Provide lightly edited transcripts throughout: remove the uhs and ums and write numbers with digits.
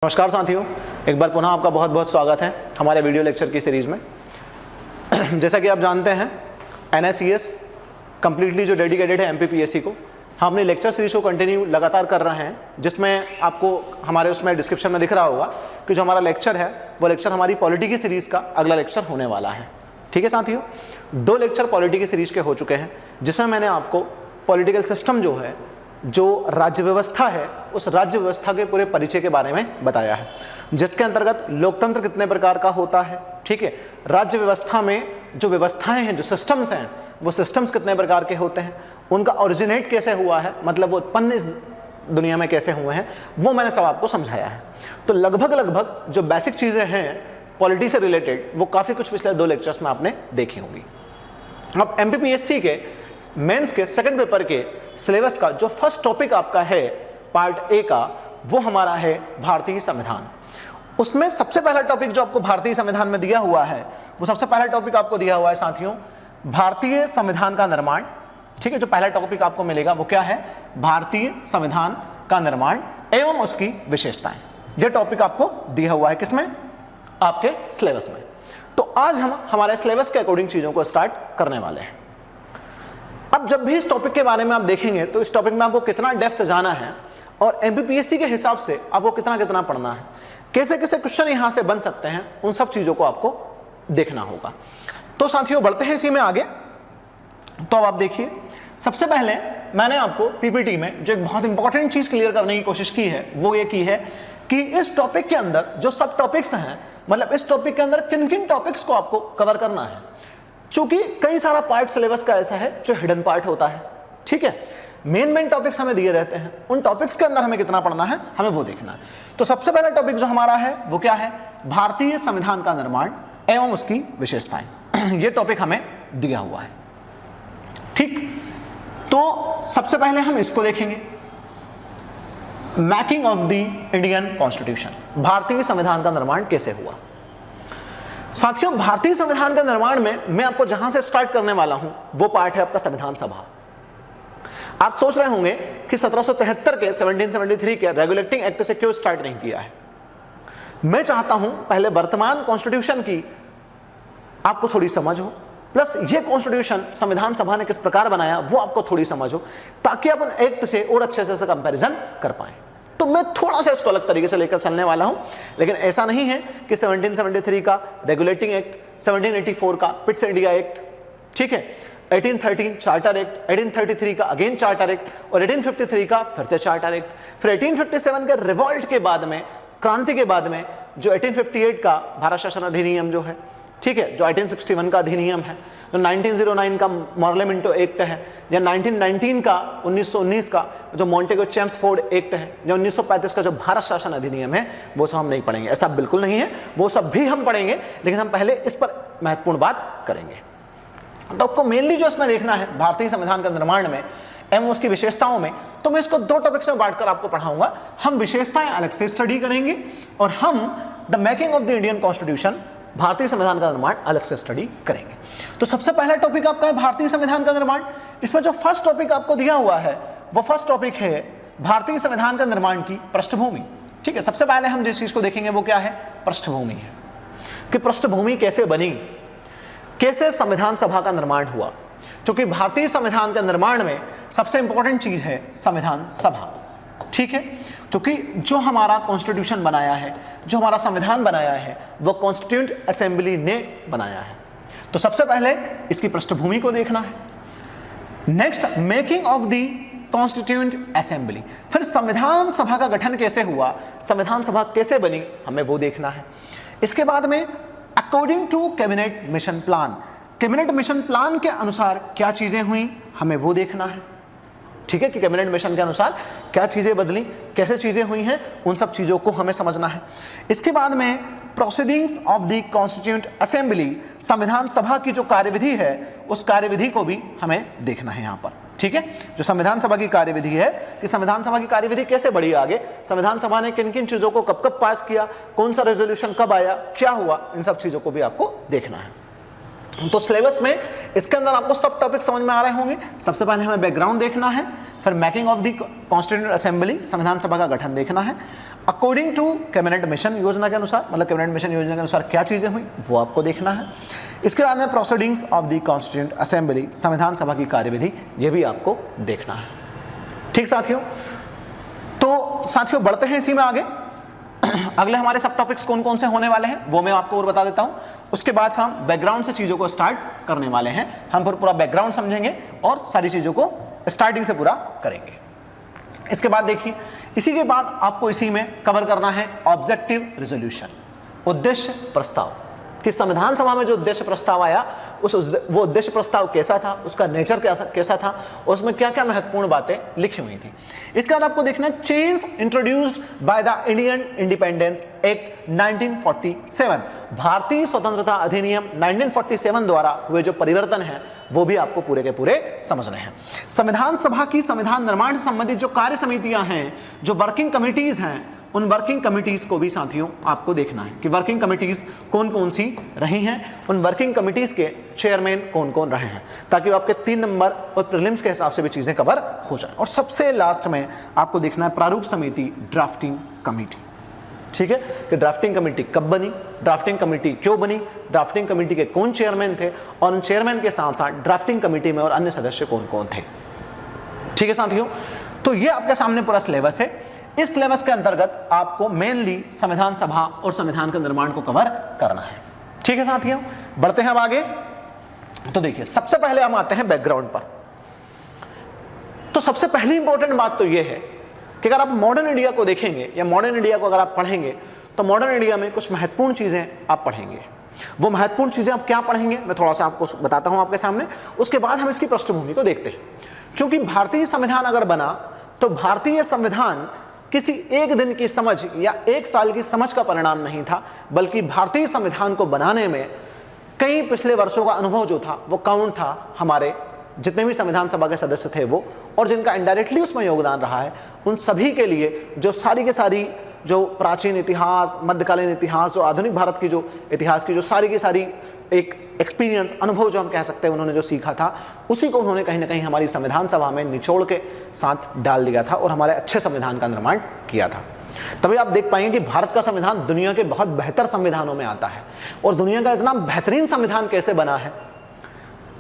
नमस्कार साथियों, एक बार पुनः आपका बहुत बहुत स्वागत है हमारे वीडियो लेक्चर की सीरीज़ में। जैसा कि आप जानते हैं, NSCS कम्प्लीटली जो डेडिकेटेड है MPPSC को, हम अपनी लेक्चर सीरीज को कंटिन्यू लगातार कर रहे हैं, जिसमें आपको हमारे उसमें डिस्क्रिप्शन में दिख रहा होगा कि जो हमारा लेक्चर है वो लेक्चर हमारी पॉलिटी की सीरीज़ का अगला लेक्चर होने वाला है। ठीक है साथियों, 2 लेक्चर पॉलिटी की सीरीज़ के हो चुके हैं, जिसमें मैंने आपको पॉलिटिकल सिस्टम जो है, जो राज्य व्यवस्था है, उस राज्य व्यवस्था के पूरे परिचय के बारे में बताया है, जिसके अंतर्गत लोकतंत्र कितने प्रकार का होता है। ठीक है, राज्य व्यवस्था में जो व्यवस्थाएं हैं, जो सिस्टम्स हैं, वो सिस्टम्स कितने प्रकार के होते हैं, उनका ओरिजिनेट कैसे हुआ है, मतलब वो उत्पन्न इस दुनिया में कैसे हुए हैं, वो मैंने सब आपको समझाया है। तो लगभग जो बेसिक चीज़ें हैं पॉलिटी से रिलेटेड, वो काफ़ी कुछ पिछले 2 लेक्चर्स में आपने देखी होंगी। अब MPPSC के मेंस के सेकंड पेपर के सिलेबस का जो फर्स्ट टॉपिक आपका है पार्ट ए का, वो हमारा है भारतीय संविधान। उसमें सबसे पहला टॉपिक जो आपको भारतीय संविधान में दिया हुआ है, वो सबसे पहला टॉपिक आपको दिया हुआ है साथियों, भारतीय संविधान का निर्माण। ठीक है, जो पहला टॉपिक आपको मिलेगा वो क्या है, भारतीय संविधान का निर्माण एवं उसकी विशेषताएं। यह टॉपिक आपको दिया हुआ है किसमें, आपके सिलेबस में। तो आज हम हमारे सिलेबस के अकॉर्डिंग चीजों को स्टार्ट करने वाले हैं। अब जब भी इस टॉपिक के बारे में आप देखेंगे तो इस टॉपिक में आपको कितना डेप्थ जाना है और MPPSC के हिसाब से आपको कितना पढ़ना है, कैसे क्वेश्चन यहां से बन सकते हैं, उन सब चीजों को आपको देखना होगा। तो साथियों बढ़ते हैं इसी में आगे। तो अब आप देखिए, सबसे पहले मैंने आपको PPT में जो एक बहुत इंपॉर्टेंट चीज क्लियर करने की कोशिश की है, वो ये की है कि इस टॉपिक के अंदर जो सब टॉपिक्स हैं, मतलब इस टॉपिक के अंदर किन किन टॉपिक्स को आपको कवर करना है। चूंकि कई सारा पार्ट सिलेबस का ऐसा है जो हिडन पार्ट होता है। ठीक है, मेन टॉपिक्स हमें दिए रहते हैं, उन टॉपिक्स के अंदर हमें कितना पढ़ना है, हमें वो देखना है। तो सबसे पहला टॉपिक जो हमारा है वो क्या है, भारतीय संविधान का निर्माण एवं उसकी विशेषताएं। ये टॉपिक हमें दिया हुआ है। ठीक, तो सबसे पहले हम इसको देखेंगे, making of the Indian constitution. भारतीय संविधान का निर्माण कैसे हुआ। साथियों, भारतीय संविधान के निर्माण में मैं आपको जहां से स्टार्ट करने वाला हूं वो पार्ट है आपका संविधान सभा। आप सोच रहे होंगे कि 1773 के 1773 के रेगुलेटिंग एक्ट से क्यों स्टार्ट नहीं किया है। मैं चाहता हूं पहले वर्तमान कॉन्स्टिट्यूशन की आपको थोड़ी समझ हो, प्लस ये कॉन्स्टिट्यूशन संविधान सभा ने किस प्रकार बनाया वो आपको थोड़ी समझ हो, ताकि आप उन एक्ट से और अच्छे से कंपैरिजन कर पाए। तो मैं थोड़ा सा इसको अलग तरीके से लेकर चलने वाला हूं, लेकिन ऐसा नहीं है कि 1773 का रेगुलेटिंग एक्ट, 1784 का पिट्स इंडिया एक्ट, ठीक है, 1813 चार्टर एक्ट, 1833 का अगेन चार्टर एक्ट और 1853 का फिर से चार्टर एक्ट, फिर 1857 के रिवॉल्ट के बाद में, क्रांति के बाद में जो 1858 का भारत शासन अधिनियम जो है, ठीक है, जो 1861 का अधिनियम है, जो 1909 का मॉर्लेमेंटो एक्ट है, या 1919 का 1919 का जो मॉन्टेगो चेम्सफोर्ड एक्ट है, या 1935 का जो भारत शासन अधिनियम है, वो सब हम नहीं पढ़ेंगे। ऐसा बिल्कुल नहीं है, वो सब भी हम पढ़ेंगे, लेकिन हम पहले इस पर महत्वपूर्ण बात करेंगे। तो आपको मेनली जो इसमें देखना है भारतीय संविधान के निर्माण में एवं उसकी विशेषताओं में, तो मैं इसको 2 टॉपिक्स में बांटकर आपको पढ़ाऊंगा। हम विशेषताएं अलग से स्टडी करेंगे और हम the making of the Indian constitution, भारतीय संविधान का निर्माण अलग से स्टडी करेंगे। तो सबसे पहला टॉपिक आपका है भारतीय संविधान का निर्माण। इसमें जो फर्स्ट टॉपिक आपको दिया हुआ है वो फर्स्ट टॉपिक है भारतीय संविधान का निर्माण की पृष्ठभूमि। ठीक है, सबसे पहले हम जिस चीज को देखेंगे वो क्या है, पृष्ठभूमि है, कि पृष्ठभूमि कैसे बनी, कैसे संविधान सभा का निर्माण हुआ। क्योंकि भारतीय संविधान के निर्माण में सबसे इंपॉर्टेंट चीज है संविधान सभा। ठीक है, क्योंकि जो हमारा कॉन्स्टिट्यूशन बनाया है, जो हमारा संविधान बनाया है, वो कॉन्स्टिट्यूएंट असेंबली ने बनाया है। तो सबसे पहले इसकी पृष्ठभूमि को देखना है। Next, making of the constituent assembly, फिर संविधान सभा का गठन कैसे हुआ, संविधान सभा कैसे बनी, हमें वो देखना है। इसके बाद में according to cabinet mission plan, cabinet mission plan के अनुसार क्या चीजें हुई, हमें वो देखना है। ठीक है, कि कैबिनेट मिशन के अनुसार क्या चीजें बदली, कैसे चीजें हुई हैं, उन सब चीजों को हमें समझना है। इसके बाद में proceedings of the constituent assembly, संविधान सभा की जो कार्यविधि है उस कार्यविधि को भी हमें देखना है यहाँ पर। ठीक है, जो संविधान सभा की कार्यविधि है कि संविधान सभा की कार्यविधि कैसे बढ़ी आगे, संविधान सभा ने किन किन चीजों को कब कब पास किया, कौन सा रेजोल्यूशन कब आया, क्या हुआ, इन सब चीजों को भी आपको देखना है। तो सिलेबस में इसके अंदर आपको सब टॉपिक समझ में आ रहे होंगे। सबसे पहले हमें बैकग्राउंड देखना है, फिर making of the constituent assembly, संविधान सभा का गठन देखना है, अकॉर्डिंग टू कैबिनेट मिशन योजना के अनुसार, मतलब कैबिनेट मिशन योजना के अनुसार क्या चीजें हुई वो आपको देखना है। इसके बाद में proceedings of the constituent assembly, संविधान सभा की कार्यविधि, ये भी आपको देखना है। ठीक साथियों, तो साथियों बढ़ते हैं इसी में आगे। अगले हमारे सब टॉपिक्स कौन कौन से होने वाले हैं वो मैं आपको और बता देता हूं। उसके बाद हम बैकग्राउंड से चीजों को स्टार्ट करने वाले हैं। हम पूरा बैकग्राउंड समझेंगे और सारी चीजों को स्टार्टिंग से पूरा करेंगे। इसके बाद देखिए, इसी के बाद आपको इसी में कवर करना है ऑब्जेक्टिव रेजोल्यूशन, उद्देश्य प्रस्ताव, कि संविधान सभा में जो उद्देश्य प्रस्ताव आया वो उद्देश्य प्रस्ताव कैसा था, उसका नेचर कैसा था, और उसमें क्या क्या महत्वपूर्ण बातें लिखी हुई थी। इसके बाद आपको देखना है change introduced by the Indian independence act 1947, भारतीय स्वतंत्रता अधिनियम 1947 द्वारा हुए जो परिवर्तन है वो भी आपको पूरे के पूरे समझने हैं। संविधान सभा की संविधान निर्माण से संबंधित जो कार्य समितियां हैं, जो वर्किंग कमिटीज हैं, उन वर्किंग कमिटीज को भी साथियों आपको देखना है कि वर्किंग कमिटीज कौन कौन सी रही हैं, उन वर्किंग कमिटीज के चेयरमैन कौन कौन रहे हैं, ताकि आपके 3 नंबर और प्रीलिम्स के हिसाब से भी चीजें कवर हो जाए। और सबसे लास्ट में आपको देखना है प्रारूप समिति, ड्राफ्टिंग कमेटी। ठीक है, कि ड्राफ्टिंग कमेटी कब बनी, ड्राफ्टिंग कमेटी क्यों बनी, ड्राफ्टिंग कमेटी के कौन चेयरमैन थे, और उन चेयरमैन के साथ साथ ड्राफ्टिंग कमेटी में और अन्य सदस्य कौन कौन थे। ठीक है साथियों, तो ये आपके सामने पूरा सिलेबस है। इस सिलेबस के अंतर्गत आपको मेनली संविधान सभा और संविधान के निर्माण को कवर करना है। ठीक है साथियों, बढ़ते हैं अब आगे। तो देखिए, सबसे पहले हम आते हैं बैकग्राउंड पर। तो सबसे पहली इंपॉर्टेंट बात तो यह है कि अगर आप मॉडर्न इंडिया को देखेंगे या मॉडर्न इंडिया को अगर आप पढ़ेंगे तो मॉडर्न इंडिया में कुछ महत्वपूर्ण चीजें आप पढ़ेंगे। वो महत्वपूर्ण चीजें आप क्या पढ़ेंगे मैं थोड़ा सा आपको बताता हूं आपके सामने, उसके बाद हम इसकी पृष्ठभूमि को देखते हैं। क्योंकि भारतीय संविधान अगर बना तो भारतीय संविधान किसी एक दिन की समझ या एक साल की समझ का परिणाम नहीं था, बल्कि भारतीय संविधान को बनाने में कई पिछले वर्षों का अनुभव जो था वो काउंट था। हमारे जितने भी संविधान सभा के सदस्य थे वो, और जिनका इनडायरेक्टली उसमें योगदान रहा है, उन सभी के लिए जो सारी के सारी जो प्राचीन इतिहास, मध्यकालीन इतिहास, जो आधुनिक भारत की जो इतिहास की जो सारी की सारी एक एक्सपीरियंस, अनुभव जो हम कह सकते हैं, उन्होंने जो सीखा था उसी को उन्होंने कहीं ना कहीं हमारी संविधान सभा में निचोड़ के साथ डाल दिया था और हमारे अच्छे संविधान का निर्माण किया था। तभी आप देख पाएंगे कि भारत का संविधान दुनिया के बहुत बेहतर संविधानों में आता है। और दुनिया का इतना बेहतरीन संविधान कैसे बना है,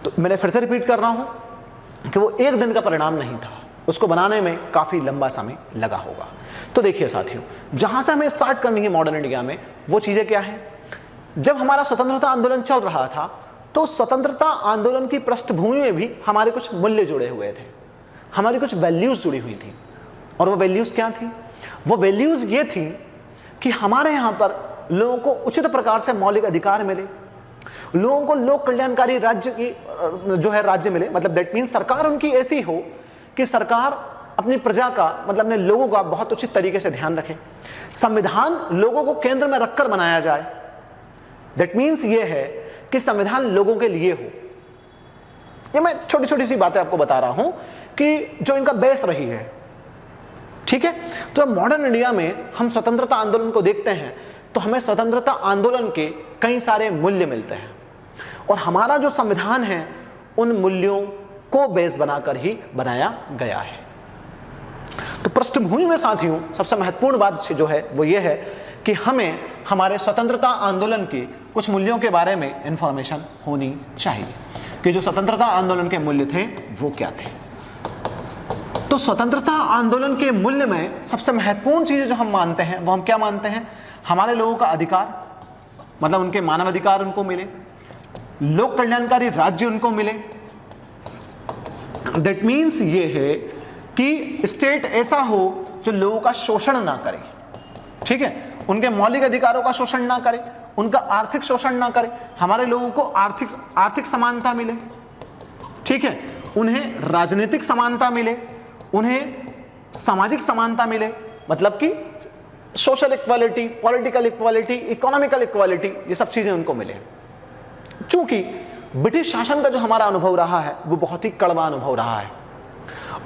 तो मैंने फिर से रिपीट कर रहा हूं कि वो एक दिन का परिणाम नहीं था, उसको बनाने में काफी लंबा समय लगा होगा। तो देखिए साथियों, जहां से हमें स्टार्ट करनी है मॉडर्न इंडिया में, वो चीजें क्या है। जब हमारा स्वतंत्रता आंदोलन चल रहा था तो स्वतंत्रता आंदोलन की पृष्ठभूमि में भी हमारे कुछ मूल्य जुड़े हुए थे, हमारी कुछ वैल्यूज जुड़ी हुई थी। और वो वैल्यूज क्या थी? वो वैल्यूज ये थी कि हमारे यहां पर लोगों को उचित प्रकार से मौलिक अधिकार मिले, लोगों को लोक कल्याणकारी राज्य की जो है राज्य मिले, मतलब दैट मीन सरकार उनकी ऐसी हो कि सरकार अपनी प्रजा का, मतलब अपने लोगों का बहुत उचित तरीके से ध्यान रखे। संविधान लोगों को केंद्र में रखकर बनाया जाए। दैट मीन्स ये है कि संविधान लोगों के लिए हो। ये मैं छोटी छोटी सी बातें आपको बता रहा हूं कि जो इनका बेस रही है। ठीक है, तो मॉडर्न इंडिया में हम स्वतंत्रता आंदोलन को देखते हैं तो हमें स्वतंत्रता आंदोलन के कई सारे मूल्य मिलते हैं, और हमारा जो संविधान है उन मूल्यों को बेस बनाकर ही बनाया गया है। तो पृष्ठभूमि में साथियों सबसे महत्वपूर्ण बात जो है वो ये है कि हमें हमारे स्वतंत्रता आंदोलन के कुछ मूल्यों के बारे में इंफॉर्मेशन होनी चाहिए कि जो स्वतंत्रता आंदोलन के मूल्य थे वो क्या थे। तो स्वतंत्रता आंदोलन के मूल्य में सबसे महत्वपूर्ण चीजें जो हम मानते हैं वो हम क्या मानते हैं? हमारे लोगों का अधिकार, मतलब उनके मानव अधिकार उनको मिले, लोक कल्याणकारी राज्य उनको मिले। दैट मीन्स ये है कि स्टेट ऐसा हो जो लोगों का शोषण ना करे। ठीक है, उनके मौलिक अधिकारों का शोषण ना करे, उनका आर्थिक शोषण ना करे, हमारे लोगों को आर्थिक समानता मिले। ठीक है, उन्हें राजनीतिक समानता मिले, उन्हें सामाजिक समानता मिले, मतलब कि social equality, political equality, economical equality, ये सब चीजें उनको मिले। चूंकि ब्रिटिश शासन का जो हमारा अनुभव रहा है वो बहुत ही कड़वा अनुभव रहा है,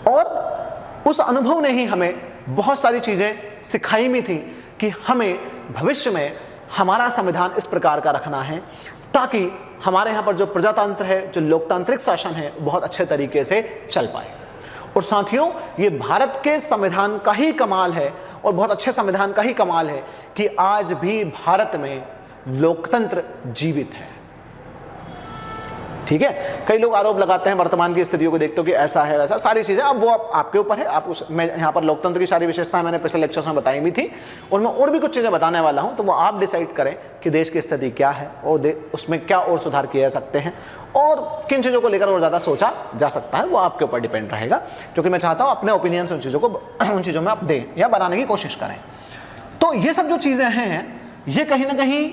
और उस अनुभव ने ही हमें बहुत सारी चीजें सिखाई भी थी कि हमें भविष्य में हमारा संविधान इस प्रकार का रखना है ताकि हमारे यहाँ पर जो प्रजातंत्र है, जो लोकतांत्रिक शासन है, बहुत अच्छे तरीके से चल पाए। और साथियों, ये भारत के संविधान का ही कमाल है और बहुत अच्छे संविधान का ही कमाल है कि आज भी भारत में लोकतंत्र जीवित है। ठीक है, कई लोग आरोप लगाते हैं वर्तमान की स्थितियों को देखते हो कि ऐसा है वैसा, सारी चीजें अब वो आपके ऊपर है। आप मैं यहाँ पर लोकतंत्र की सारी विशेषताएं मैंने पिछले लेक्चर्स में बताई भी थी और मैं और भी कुछ चीजें बताने वाला हूँ, तो वो आप डिसाइड करें कि देश की स्थिति क्या है और उसमें क्या और सुधार किए जा सकते हैं और किन चीज़ों को लेकर और ज़्यादा सोचा जा सकता है, वो आपके ऊपर डिपेंड रहेगा। क्योंकि मैं चाहता हूँ अपने ओपिनियन से उन चीज़ों में आप दें या बनाने की कोशिश करें। तो ये सब जो चीज़ें हैं, ये कहीं ना कहीं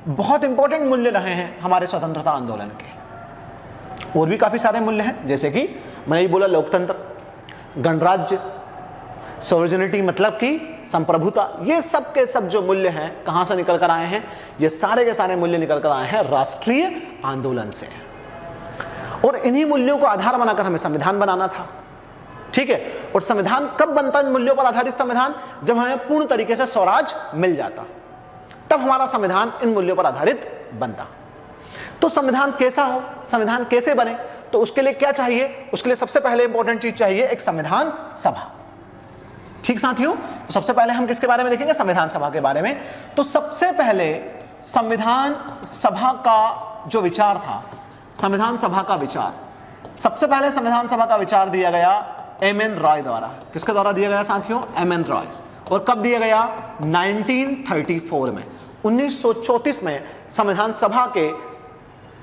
बहुत इंपॉर्टेंट मूल्य रहे हैं हमारे स्वतंत्रता आंदोलन के। और भी काफ़ी सारे मूल्य हैं, जैसे कि मैंने ये बोला लोकतंत्र, गणराज्य, सॉवरेनिटी मतलब कि संप्रभुता, ये सब के सब जो मूल्य हैं कहाँ से निकल कर आए हैं? ये सारे के सारे मूल्य निकल कर आए हैं राष्ट्रीय आंदोलन से। और इन्हीं मूल्यों को आधार बनाकर हमें संविधान बनाना था। ठीक है, और संविधान कब बनता? इन मूल्यों पर आधारित संविधान जब हमें पूर्ण तरीके से स्वराज मिल जाता, तब हमारा संविधान इन मूल्यों पर आधारित बनता। तो संविधान कैसा हो, संविधान कैसे बने, तो उसके लिए क्या चाहिए? उसके लिए सबसे पहले इंपॉर्टेंट चीज चाहिए एक संविधान सभा। ठीक साथियों, तो सबसे पहले हम किसके बारे में देखेंगे? संविधान सभा के बारे में। तो सबसे पहले संविधान सभा का जो विचार था, संविधान सभा का विचार, सबसे पहले संविधान सभा का विचार दिया गया एम.एन. रॉय द्वारा। किसके द्वारा दिया गया साथियों? एम.एन. रॉय। और कब दिया गया? 1934 में, 1934 में संविधान सभा के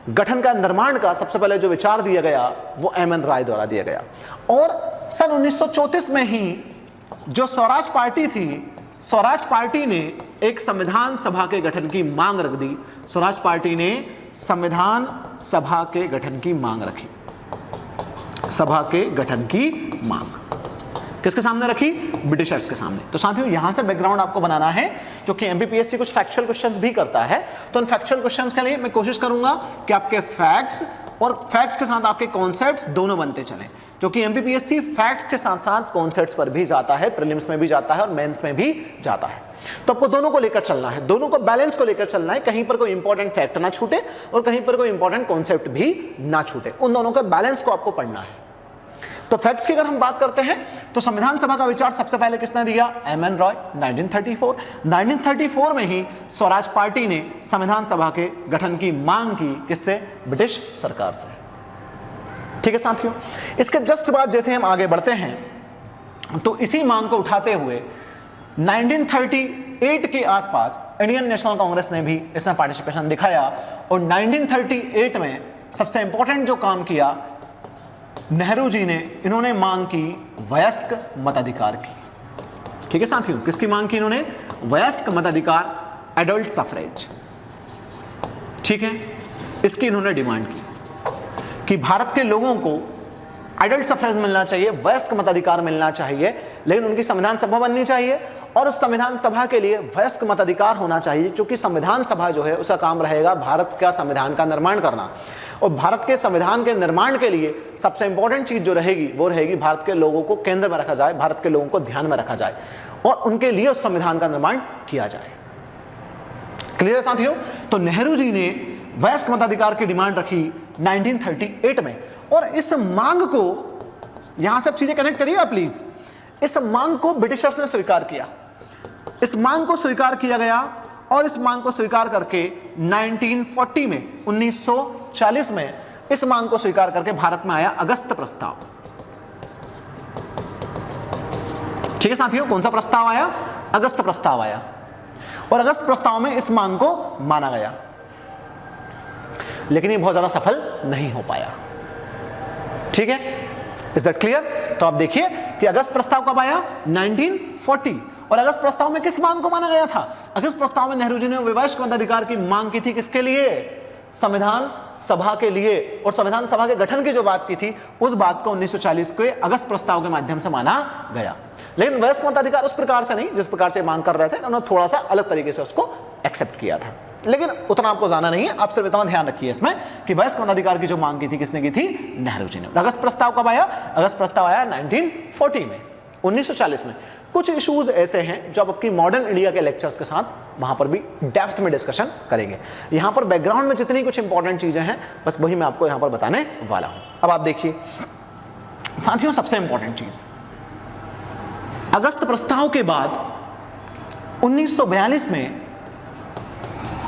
गठन का, निर्माण का सबसे पहले जो विचार दिया गया वो एम.एन. रॉय द्वारा दिया गया। और सन 1934 में ही जो स्वराज पार्टी थी, स्वराज पार्टी ने एक संविधान सभा के गठन की मांग रख दी। स्वराज पार्टी ने संविधान सभा के गठन की मांग रखी। सभा के गठन की मांग किसके सामने रखी? ब्रिटिशर्स के सामने। तो साथियों, यहां से बैकग्राउंड आपको बनाना है, क्योंकि एमपीपीएससी कुछ फैक्चुअल क्वेश्चंस भी करता है। तो उन फैक्चुअल क्वेश्चंस के लिए मैं कोशिश करूंगा कि आपके फैक्ट्स और फैक्ट्स के साथ आपके कॉन्सेप्ट्स दोनों बनते चलें, क्योंकि एमपीपीएससी फैक्ट्स के साथ साथ कॉन्सेप्ट्स पर भी जाता है, प्रीलिम्स में भी जाता है और मेंस में भी जाता है। तो आपको दोनों को लेकर चलना है, दोनों को बैलेंस को लेकर चलना है, कहीं पर कोई इंपॉर्टेंट फैक्ट ना छूटे और कहीं पर कोई इंपॉर्टेंट कॉन्सेप्ट भी ना छूटे। उन दोनों के बैलेंस को आपको पढ़ना है। तो फैक्ट्स की अगर हम बात करते हैं तो संविधान सभा का विचार सबसे पहले किसने दिया? एम.एन. रॉय, 1934। 1934 में ही स्वराज पार्टी ने संविधान सभा के गठन की मांग की। किससे? ब्रिटिश सरकार से। ठीक है साथियों, इसके जस्ट बाद जैसे हम आगे बढ़ते हैं तो इसी मांग को उठाते हुए 1938 के आसपास इंडियन नेशनल कांग्रेस ने भी इसमें पार्टिसिपेशन दिखाया और 1938 में सबसे इंपॉर्टेंट जो काम किया नेहरू जी ने, इन्होंने मांग की वयस्क मताधिकार की। ठीक है साथियों, किसकी मांग की इन्होंने? वयस्क मताधिकार, एडल्ट सफरेज। ठीक है, इसकी इन्होंने डिमांड की कि भारत के लोगों को एडल्ट सफरेज मिलना चाहिए, वयस्क मताधिकार मिलना चाहिए, लेकिन उनकी संविधान सभा बननी चाहिए और उस संविधान सभा के लिए वयस्क मताधिकार होना चाहिए, क्योंकि संविधान सभा जो है उसका काम रहेगा भारत का संविधान का निर्माण करना। और भारत के संविधान के निर्माण के लिए सबसे इंपॉर्टेंट चीज जो रहेगी वो रहेगी भारत के लोगों को केंद्र में रखा जाए, भारत के लोगों को ध्यान में रखा जाए और उनके लिए उस संविधान का निर्माण किया जाए। क्लियर है साथियों? तो नेहरू जी ने वयस्क मताधिकार की डिमांड रखी 1938 में और इस मांग को, यहां सब चीजें कनेक्ट करिएगा प्लीज, इस मांग को ब्रिटिशर्स ने स्वीकार किया। इस मांग को स्वीकार किया गया और इस मांग को स्वीकार करके 1940 में, 1940 में इस मांग को स्वीकार करके भारत में आया अगस्त प्रस्ताव। ठीक है साथियों, कौन सा प्रस्ताव आया? अगस्त प्रस्ताव आया और अगस्त प्रस्ताव में इस मांग को माना गया, लेकिन ये बहुत ज्यादा सफल नहीं हो पाया। ठीक है, इज दैट क्लियर? तो आप देखिए कि अगस्त प्रस्ताव कब आया? 1940। और अगस्त प्रस्ताव में किस मांग को माना गया था? अगस्त प्रस्ताव में नेहरू जी ने वयस्क मताधिकार की मांग की थी। किसके लिए? संविधान सभा के लिए। और संविधान सभा के गठन की जो बात की थी उस बात को 1940 के अगस्त प्रस्ताव के माध्यम से माना गया। लेकिन वयस्क मताधिकार उस प्रकार से नहीं जिस प्रकार से मांग कर रहे थे, उन्होंने थोड़ा सा अलग तरीके से उसको एक्सेप्ट किया था, लेकिन उतना आपको जाना नहीं है। आप सिर्फ इतना ध्यान रखिए इसमें कि वयस्क मताधिकार की जो मांग की थी किसने की थी? नेहरू जी ने। अगस्त प्रस्ताव कब आया? अगस्त प्रस्ताव आया 1940 में, 1940 में। कुछ इश्यूज ऐसे हैं जो आपकी मॉडर्न इंडिया के लेक्चर्स के साथ वहां पर भी डेप्थ में डिस्कशन करेंगे। यहां पर बैकग्राउंड में जितनी कुछ इंपॉर्टेंट चीजें हैं बस वही मैं आपको यहां पर बताने वाला हूं। अब आप देखिए साथियों, सबसे इंपॉर्टेंट चीज, अगस्त प्रस्ताव के बाद 1942 में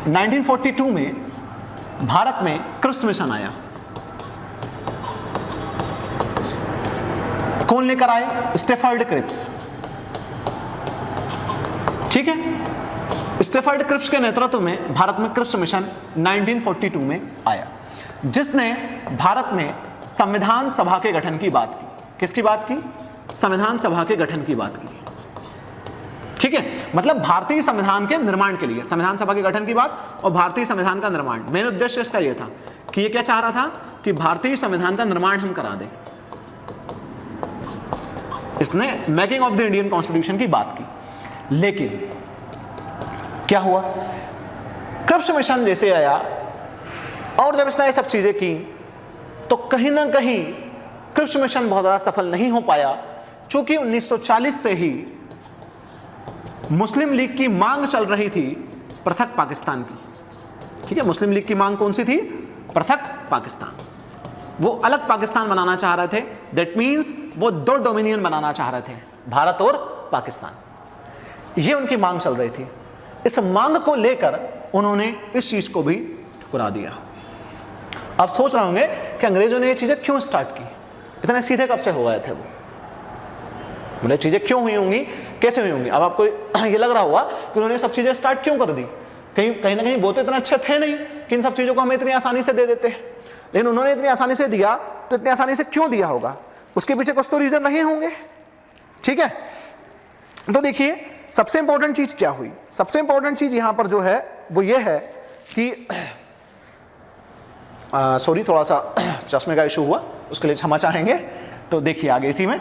1942 में भारत में क्रिप्स मिशन आया। कौन लेकर आए? Stafford Cripps. ठीक है, स्टेफर्ड क्रिप्स के नेतृत्व में भारत में क्रिप्स मिशन 1942 में आया, जिसने भारत में संविधान सभा के गठन की बात की। किसकी बात की? संविधान सभा के गठन की बात की। ठीक है, मतलब भारतीय संविधान के निर्माण के लिए संविधान सभा के गठन की बात और भारतीय संविधान का निर्माण। मेन उद्देश्य इसका यह था कि ये क्या चाह रहा था कि भारतीय संविधान का निर्माण हम करा दें। इसने making of the Indian constitution की बात की। लेकिन क्या हुआ? क्रिप्स मिशन जैसे आया और जब इसने ये सब चीजें की तो कहीं ना कहीं क्रिप्स मिशन बहुत ज्यादा सफल नहीं हो पाया, चूंकि 1940 से ही मुस्लिम लीग की मांग चल रही थी पृथक पाकिस्तान की। ठीक है, मुस्लिम लीग की मांग कौन सी थी? पृथक पाकिस्तान। वो अलग पाकिस्तान बनाना चाह रहे थे। दैट मींस वो दो डोमिनियन बनाना चाह रहे थे, भारत और पाकिस्तान। ये उनकी मांग चल रही थी। इस मांग को लेकर उन्होंने इस चीज को भी ठुकरा दिया। आप सोच रहे होंगे कि अंग्रेजों ने ये चीजें क्यों स्टार्ट की, इतने सीधे कब से हो गए थे वो, मतलब चीजें क्यों हुई होंगी, कैसे हुई होंगी। अब आपको ये लग रहा होगा कि उन्होंने सब चीजें स्टार्ट क्यों कर दी। कहीं ना कहीं वो तो इतना अच्छे थे नहीं कि इन सब चीजों को हमें इतनी आसानी से दे देते हैं, लेकिन उन्होंने इतनी आसानी से दिया तो इतनी आसानी से क्यों दिया होगा, उसके पीछे कुछ तो रीजन रहे होंगे। ठीक है, तो देखिए सबसे इंपॉर्टेंट चीज क्या हुई। सबसे इंपॉर्टेंट चीज यहां पर जो है वो ये है कि सॉरी थोड़ा सा चश्मे का इशू हुआ, उसके लिए क्षमा चाहेंगे। तो देखिए आगे इसी में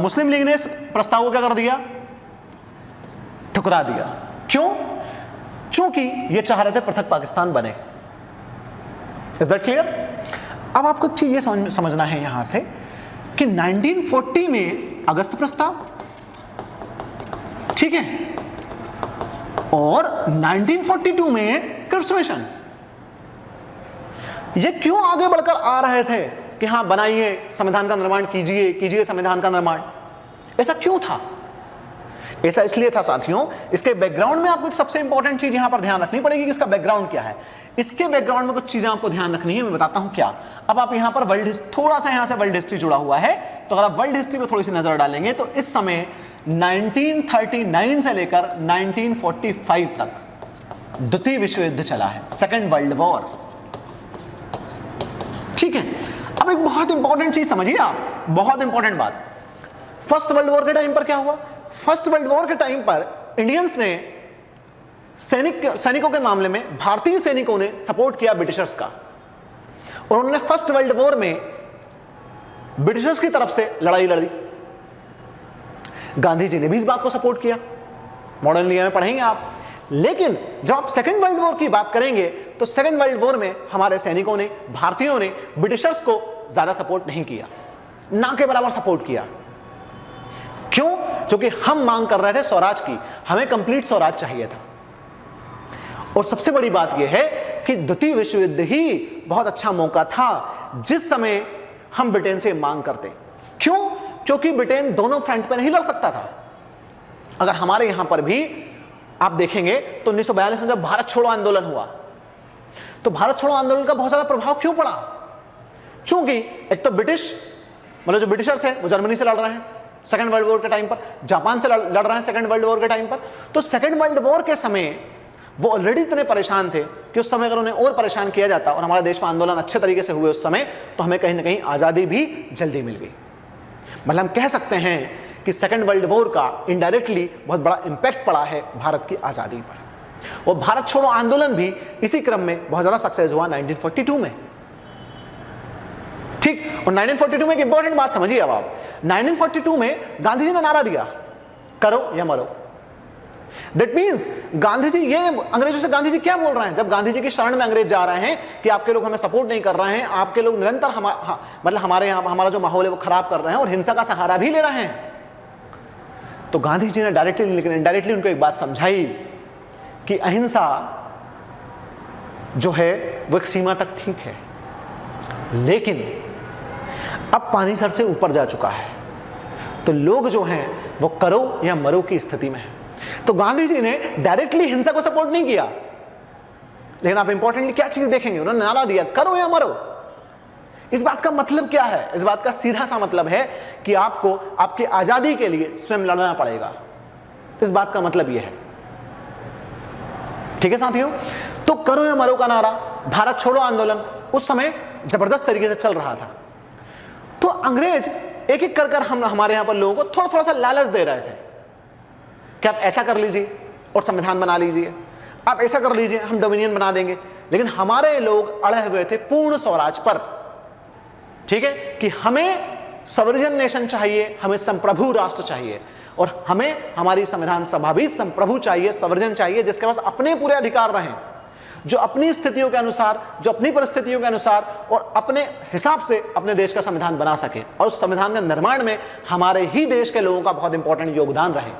मुस्लिम लीग ने इस प्रस्ताव को क्या कर दिया? ठुकरा दिया। क्यों? क्योंकि ये चाह रहे थे पृथक पाकिस्तान बने। Is that clear? अब आपको एक चीज ये समझना है यहां से कि 1940 में अगस्त प्रस्ताव, ठीक है, और 1942 में क्रिप्स मिशन, ये क्यों आगे बढ़कर आ रहे थे कि हाँ बनाइए संविधान का निर्माण कीजिए, कीजिए संविधान का निर्माण। ऐसा क्यों था? ऐसा इसलिए था साथियों, इसके बैकग्राउंड में आपको एक सबसे इंपॉर्टेंट चीज यहां पर ध्यान रखनी पड़ेगी कि इसका बैकग्राउंड क्या है। इसके बैकग्राउंड में कुछ चीजें आपको ध्यान रखनी है, मैं बताता हूं क्या। अब आप यहां पर वर्ल्ड थोड़ा सा यहां से वर्ल्ड हिस्ट्री जुड़ा हुआ है, तो अगर आप वर्ल्ड हिस्ट्री में थोड़ी सी नजर डालेंगे तो इस समय 1939 से लेकर 1945 तक द्वितीय विश्व युद्ध चला है, सेकेंड वर्ल्ड वॉर। ठीक है, अब एक बहुत इंपॉर्टेंट चीज समझिए आप, बहुत इंपॉर्टेंट बात। फर्स्ट वर्ल्ड वॉर के टाइम पर क्या हुआ? फर्स्ट वर्ल्ड वॉर के टाइम पर इंडियंस ने सैनिकों के मामले में भारतीय सैनिकों ने सपोर्ट किया ब्रिटिशर्स का, और उन्होंने फर्स्ट वर्ल्ड वॉर में ब्रिटिशर्स की तरफ से लड़ाई लड़ी। गांधी जी ने भी इस बात को सपोर्ट किया, मॉडर्न इंडिया में पढ़ेंगे आप। लेकिन जब आप सेकेंड वर्ल्ड वॉर की बात करेंगे तो सेकेंड वर्ल्ड वॉर में हमारे सैनिकों ने, भारतीयों ने ब्रिटिशर्स को ज्यादा सपोर्ट नहीं किया, ना के बराबर सपोर्ट किया। क्यों? क्योंकि हम मांग कर रहे थे स्वराज की, हमें कंप्लीट स्वराज चाहिए था। और सबसे बड़ी बात यह है कि द्वितीय विश्व युद्ध ही बहुत अच्छा मौका था जिस समय हम ब्रिटेन से मांग करते। क्यों? क्योंकि ब्रिटेन दोनों फ्रंट पर नहीं लड़ सकता था। अगर हमारे यहां पर भी आप देखेंगे तो 1942 में जब भारत छोड़ो आंदोलन हुआ तो भारत छोड़ो आंदोलन का बहुत ज्यादा प्रभाव क्यों पड़ा? क्योंकि एक तो ब्रिटिश, मतलब जो ब्रिटिशर्स है वो जर्मनी से लड़ रहे हैं सेकेंड वर्ल्ड वॉर के टाइम पर, जापान से लड़ रहे हैं सेकेंड वर्ल्ड वॉर के टाइम पर। तो सेकेंड वर्ल्ड वॉर के समय वो ऑलरेडी इतने परेशान थे कि उस समय अगर उन्हें और परेशान किया जाता और हमारे देश में आंदोलन अच्छे तरीके से हुए उस समय, तो हमें कहीं ना कहीं आजादी भी जल्दी मिल गई। मतलब हम कह सकते हैं कि सेकेंड वर्ल्ड वॉर का इनडायरेक्टली बहुत बड़ा इंपैक्ट पड़ा है भारत की आजादी पर। और भारत छोड़ो आंदोलन भी इसी क्रम में बहुत ज्यादा सक्सेस हुआ 1942 में। ठीक, और 1942 में एक इंपॉर्टेंट बात समझिए। अब आप 1942 में गांधी जी ने नारा दिया, करो या मरो। दैट मीन्स गांधी जी, ये अंग्रेजों से गांधी जी क्या बोल रहे हैं जब गांधी जी की शरण में अंग्रेज जा रहे हैं कि आपके लोग हमें सपोर्ट नहीं कर रहे हैं, आपके लोग निरंतर मतलब हमारे यहाँ हमारा जो माहौल है वो खराब कर रहे हैं और हिंसा का सहारा भी ले रहे हैं। तो गांधी जी ने डायरेक्टली लेकिन इनडायरेक्टली उनको एक बात समझाई कि अहिंसा जो है वो एक सीमा तक ठीक है, लेकिन अब पानी सर से ऊपर जा चुका है, तो लोग जो हैं वो करो या मरो की स्थिति में है। तो गांधी जी ने डायरेक्टली हिंसा को सपोर्ट नहीं किया, लेकिन आप इंपॉर्टेंटली क्या चीज देखेंगे, उन्होंने नारा दिया करो या मरो। इस बात का मतलब क्या है? इस बात का सीधा सा मतलब है कि आपको आपकी आजादी के लिए स्वयं लड़ना पड़ेगा। इस बात का मतलब यह है। ठीक है साथियों, तो करो या मरो का नारा, भारत छोड़ो आंदोलन उस समय जबरदस्त तरीके से चल रहा था। तो अंग्रेज एक एक कर हम हमारे यहां पर लोगों को थोड़ा थोड़ा सा लालच दे रहे थे कि आप ऐसा कर लीजिए और संविधान बना लीजिए, आप ऐसा कर लीजिए हम डोमिनियन बना देंगे। लेकिन हमारे लोग अड़े हुए थे पूर्ण स्वराज पर। ठीक है, कि हमें सवर्जन नेशन चाहिए, हमें संप्रभु राष्ट्र चाहिए, और हमें हमारी संविधान सभा भी संप्रभु चाहिए, सवर्जन चाहिए, जिसके पास अपने पूरे अधिकार रहें, जो अपनी स्थितियों के अनुसार, जो अपनी परिस्थितियों के अनुसार और अपने हिसाब से अपने देश का संविधान बना सके, और उस संविधान के निर्माण में हमारे ही देश के लोगों का बहुत इंपॉर्टेंट योगदान रहे।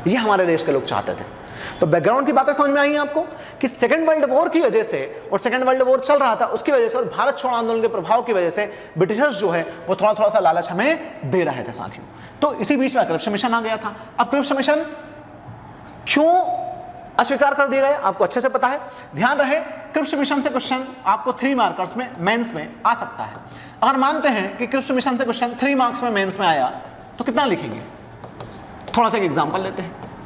ये हमारे देश के लोग चाहते थे। तो बैकग्राउंड की बातें समझ में आई हैं आपको कि सेकेंड वर्ल्ड वॉर की वजह से, और सेकेंड वर्ल्ड वॉर चल रहा था उसकी वजह से, और भारत छोड़ो आंदोलन के प्रभाव की वजह से ब्रिटिशर्स जो है वो थोड़ा थोड़ा सा लालच हमें दे रहे थे साथियों। तो इसी बीच में क्रिप्स मिशन आ गया था। अब क्रिप्स मिशन क्यों अस्वीकार कर दिया गया आपको अच्छे से पता है। ध्यान रहे, क्रिप्स मिशन से क्वेश्चन आपको 3 मार्कर्स में मेंस में आ सकता है। अगर मानते हैं कि क्रिप्स मिशन से क्वेश्चन 3 मार्क्स में मेंस में आया तो कितना लिखेंगे? थोड़ा सा एक एग्जांपल लेते हैं।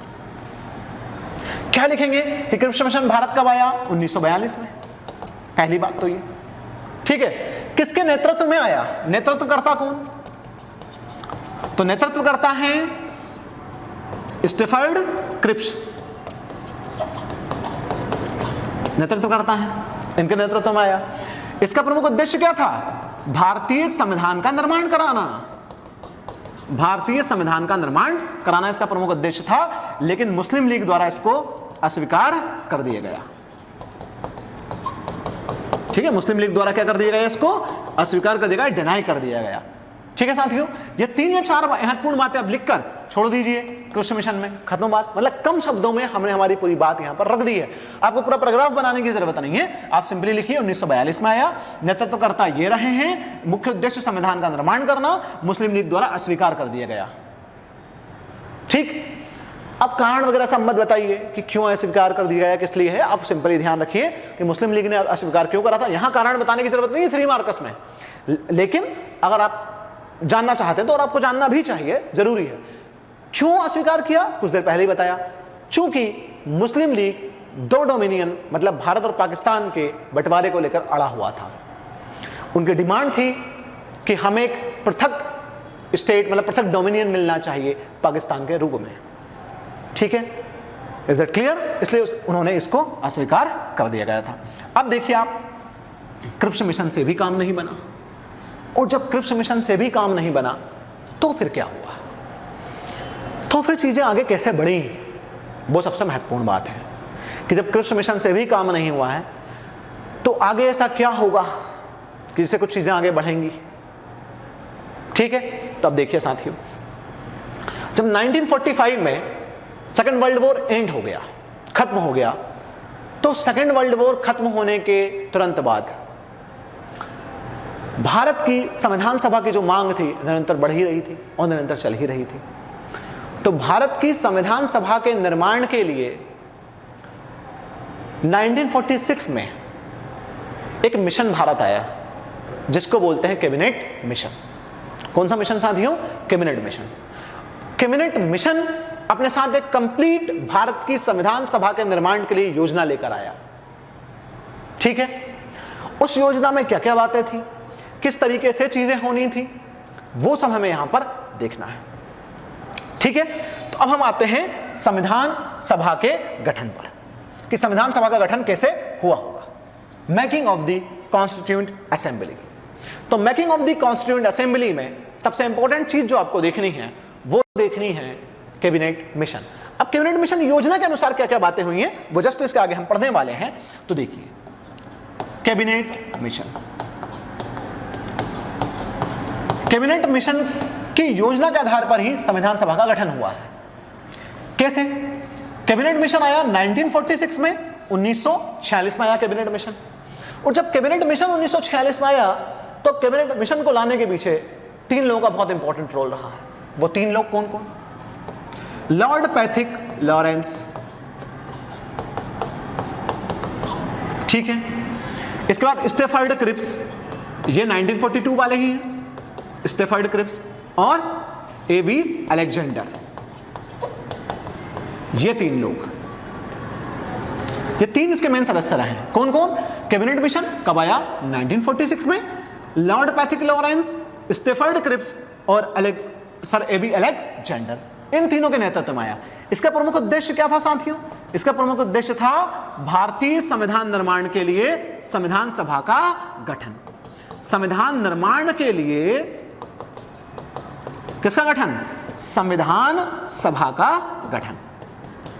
क्या लिखेंगे कि क्रिप्स मिशन भारत कब आया? 1942 में। पहली बात तो ये। ठीक है, किसके नेतृत्व में आया? नेतृत्व करता कौन? तो नेतृत्व करता है स्टेफर्ड क्रिप्स, नेतृत्व करता है, इनके नेतृत्व में आया। इसका प्रमुख उद्देश्य क्या था? भारतीय संविधान का निर्माण कराना। भारतीय संविधान का निर्माण कराना इसका प्रमुख उद्देश्य था, लेकिन मुस्लिम लीग द्वारा इसको अस्वीकार कर दिया गया। ठीक है, मुस्लिम लीग द्वारा क्या कर दिया गया? इसको अस्वीकार कर दिया गया, डिनाई कर दिया गया। ठीक है साथियों, ये 3 या 4 महत्वपूर्ण बातें आप लिखकर छोड़ दीजिए क्रिप्स मिशन में, खत्म बात। मतलब कम शब्दों में हमने हमारी पूरी बात यहां पर रख दी है। आपको पूरा पैराग्राफ बनाने की जरूरत नहीं है, आप सिंपली लिखिए 1942 में आया, नेतृत्व करता ये रहे हैं, मुख्य उद्देश्य संविधान का निर्माण करना, मुस्लिम लीग द्वारा अस्वीकार कर दिया गया। ठीक, अब कारण वगैरह सब मत बताइए कि क्यों अस्वीकार कर दिया गया, किस लिए है। आप सिंपली ध्यान रखिए कि मुस्लिम लीग ने अस्वीकार क्यों करा था। यहां कारण बताने की जरूरत नहीं है 3 मार्कस में, लेकिन अगर आप जानना चाहते हैं तो और आपको जानना भी चाहिए, जरूरी है। क्यों अस्वीकार किया? कुछ देर पहले ही बताया, चूंकि मुस्लिम लीग 2 डोमिनियन मतलब भारत और पाकिस्तान के बंटवारे को लेकर अड़ा हुआ था। उनकी डिमांड थी कि हमें एक पृथक स्टेट मतलब पृथक डोमिनियन मिलना चाहिए पाकिस्तान के रूप में। ठीक है, इज इट क्लियर? इसलिए उन्होंने इसको अस्वीकार कर दिया गया था। अब देखिए आप, क्रिप्स मिशन से भी काम नहीं बना, और जब क्रिप्स मिशन से भी काम नहीं बना तो फिर क्या हुआ? तो फिर चीजें आगे कैसे बढ़ी? वो सबसे महत्वपूर्ण बात है कि जब क्रिप्स मिशन से भी काम नहीं हुआ है तो आगे ऐसा क्या होगा कि जिससे कुछ चीजें आगे बढ़ेंगी। ठीक है, तो अब देखिए साथियों, जब 1945 में सेकेंड वर्ल्ड वॉर एंड हो गया, खत्म हो गया, तो सेकेंड वर्ल्ड वॉर खत्म होने के तुरंत बाद भारत की संविधान सभा की जो मांग थी निरंतर बढ़ ही रही थी और निरंतर चल ही रही थी। तो भारत की संविधान सभा के निर्माण के लिए 1946 में एक मिशन भारत आया जिसको बोलते हैं कैबिनेट मिशन। कौन सा मिशन साथियों? Cabinet mission. कैबिनेट मिशन अपने साथ एक कंप्लीट भारत की संविधान सभा के निर्माण के लिए योजना लेकर आया। ठीक है, उस योजना में क्या क्या बातें थी, किस तरीके से चीजें होनी थी, वो सब हमें यहां पर देखना है। ठीक है, तो अब हम आते हैं संविधान सभा के गठन पर कि संविधान सभा का गठन कैसे हुआ होगा। Making of the constituent assembly. तो making of the constituent assembly में सबसे इंपॉर्टेंट चीज जो आपको देखनी है वो देखनी है कैबिनेट मिशन। अब कैबिनेट मिशन योजना के अनुसार क्या क्या बातें हुई हैं वो जस्ट इसके आगे हम पढ़ने वाले हैं। तो देखिए, कैबिनेट मिशन, कैबिनेट मिशन की योजना के आधार पर ही संविधान सभा का गठन हुआ है। कैसे? कैबिनेट मिशन आया 1946 में, 1946 में आया कैबिनेट मिशन। और जब कैबिनेट मिशन 1946 में आया तो कैबिनेट मिशन को लाने के पीछे 3 लोगों का बहुत इंपॉर्टेंट रोल रहा है। वो 3 लोग कौन कौन? लॉर्ड पैथिक लॉरेंस, ठीक है। इसके बाद स्टेफर्ड क्रिप्स, ये 1942 वाले ही हैं, स्टेफर्ड क्रिप्स, और एबी अलेक्जेंडर, ये 3 लोग, ये 3 इसके मेन सदस्य रहे हैं। कौन कौन? कैबिनेट मिशन कब आया? 1946 में। Lord Pethick Lawrence, Stafford Cripps और सर एबी अलेक्जेंडर, इन तीनों के नेतृत्व में आया। इसका प्रमुख उद्देश्य क्या था साथियों? इसका प्रमुख उद्देश्य था भारतीय संविधान निर्माण के लिए संविधान सभा का गठन। संविधान निर्माण के लिए किसका गठन? संविधान सभा का गठन,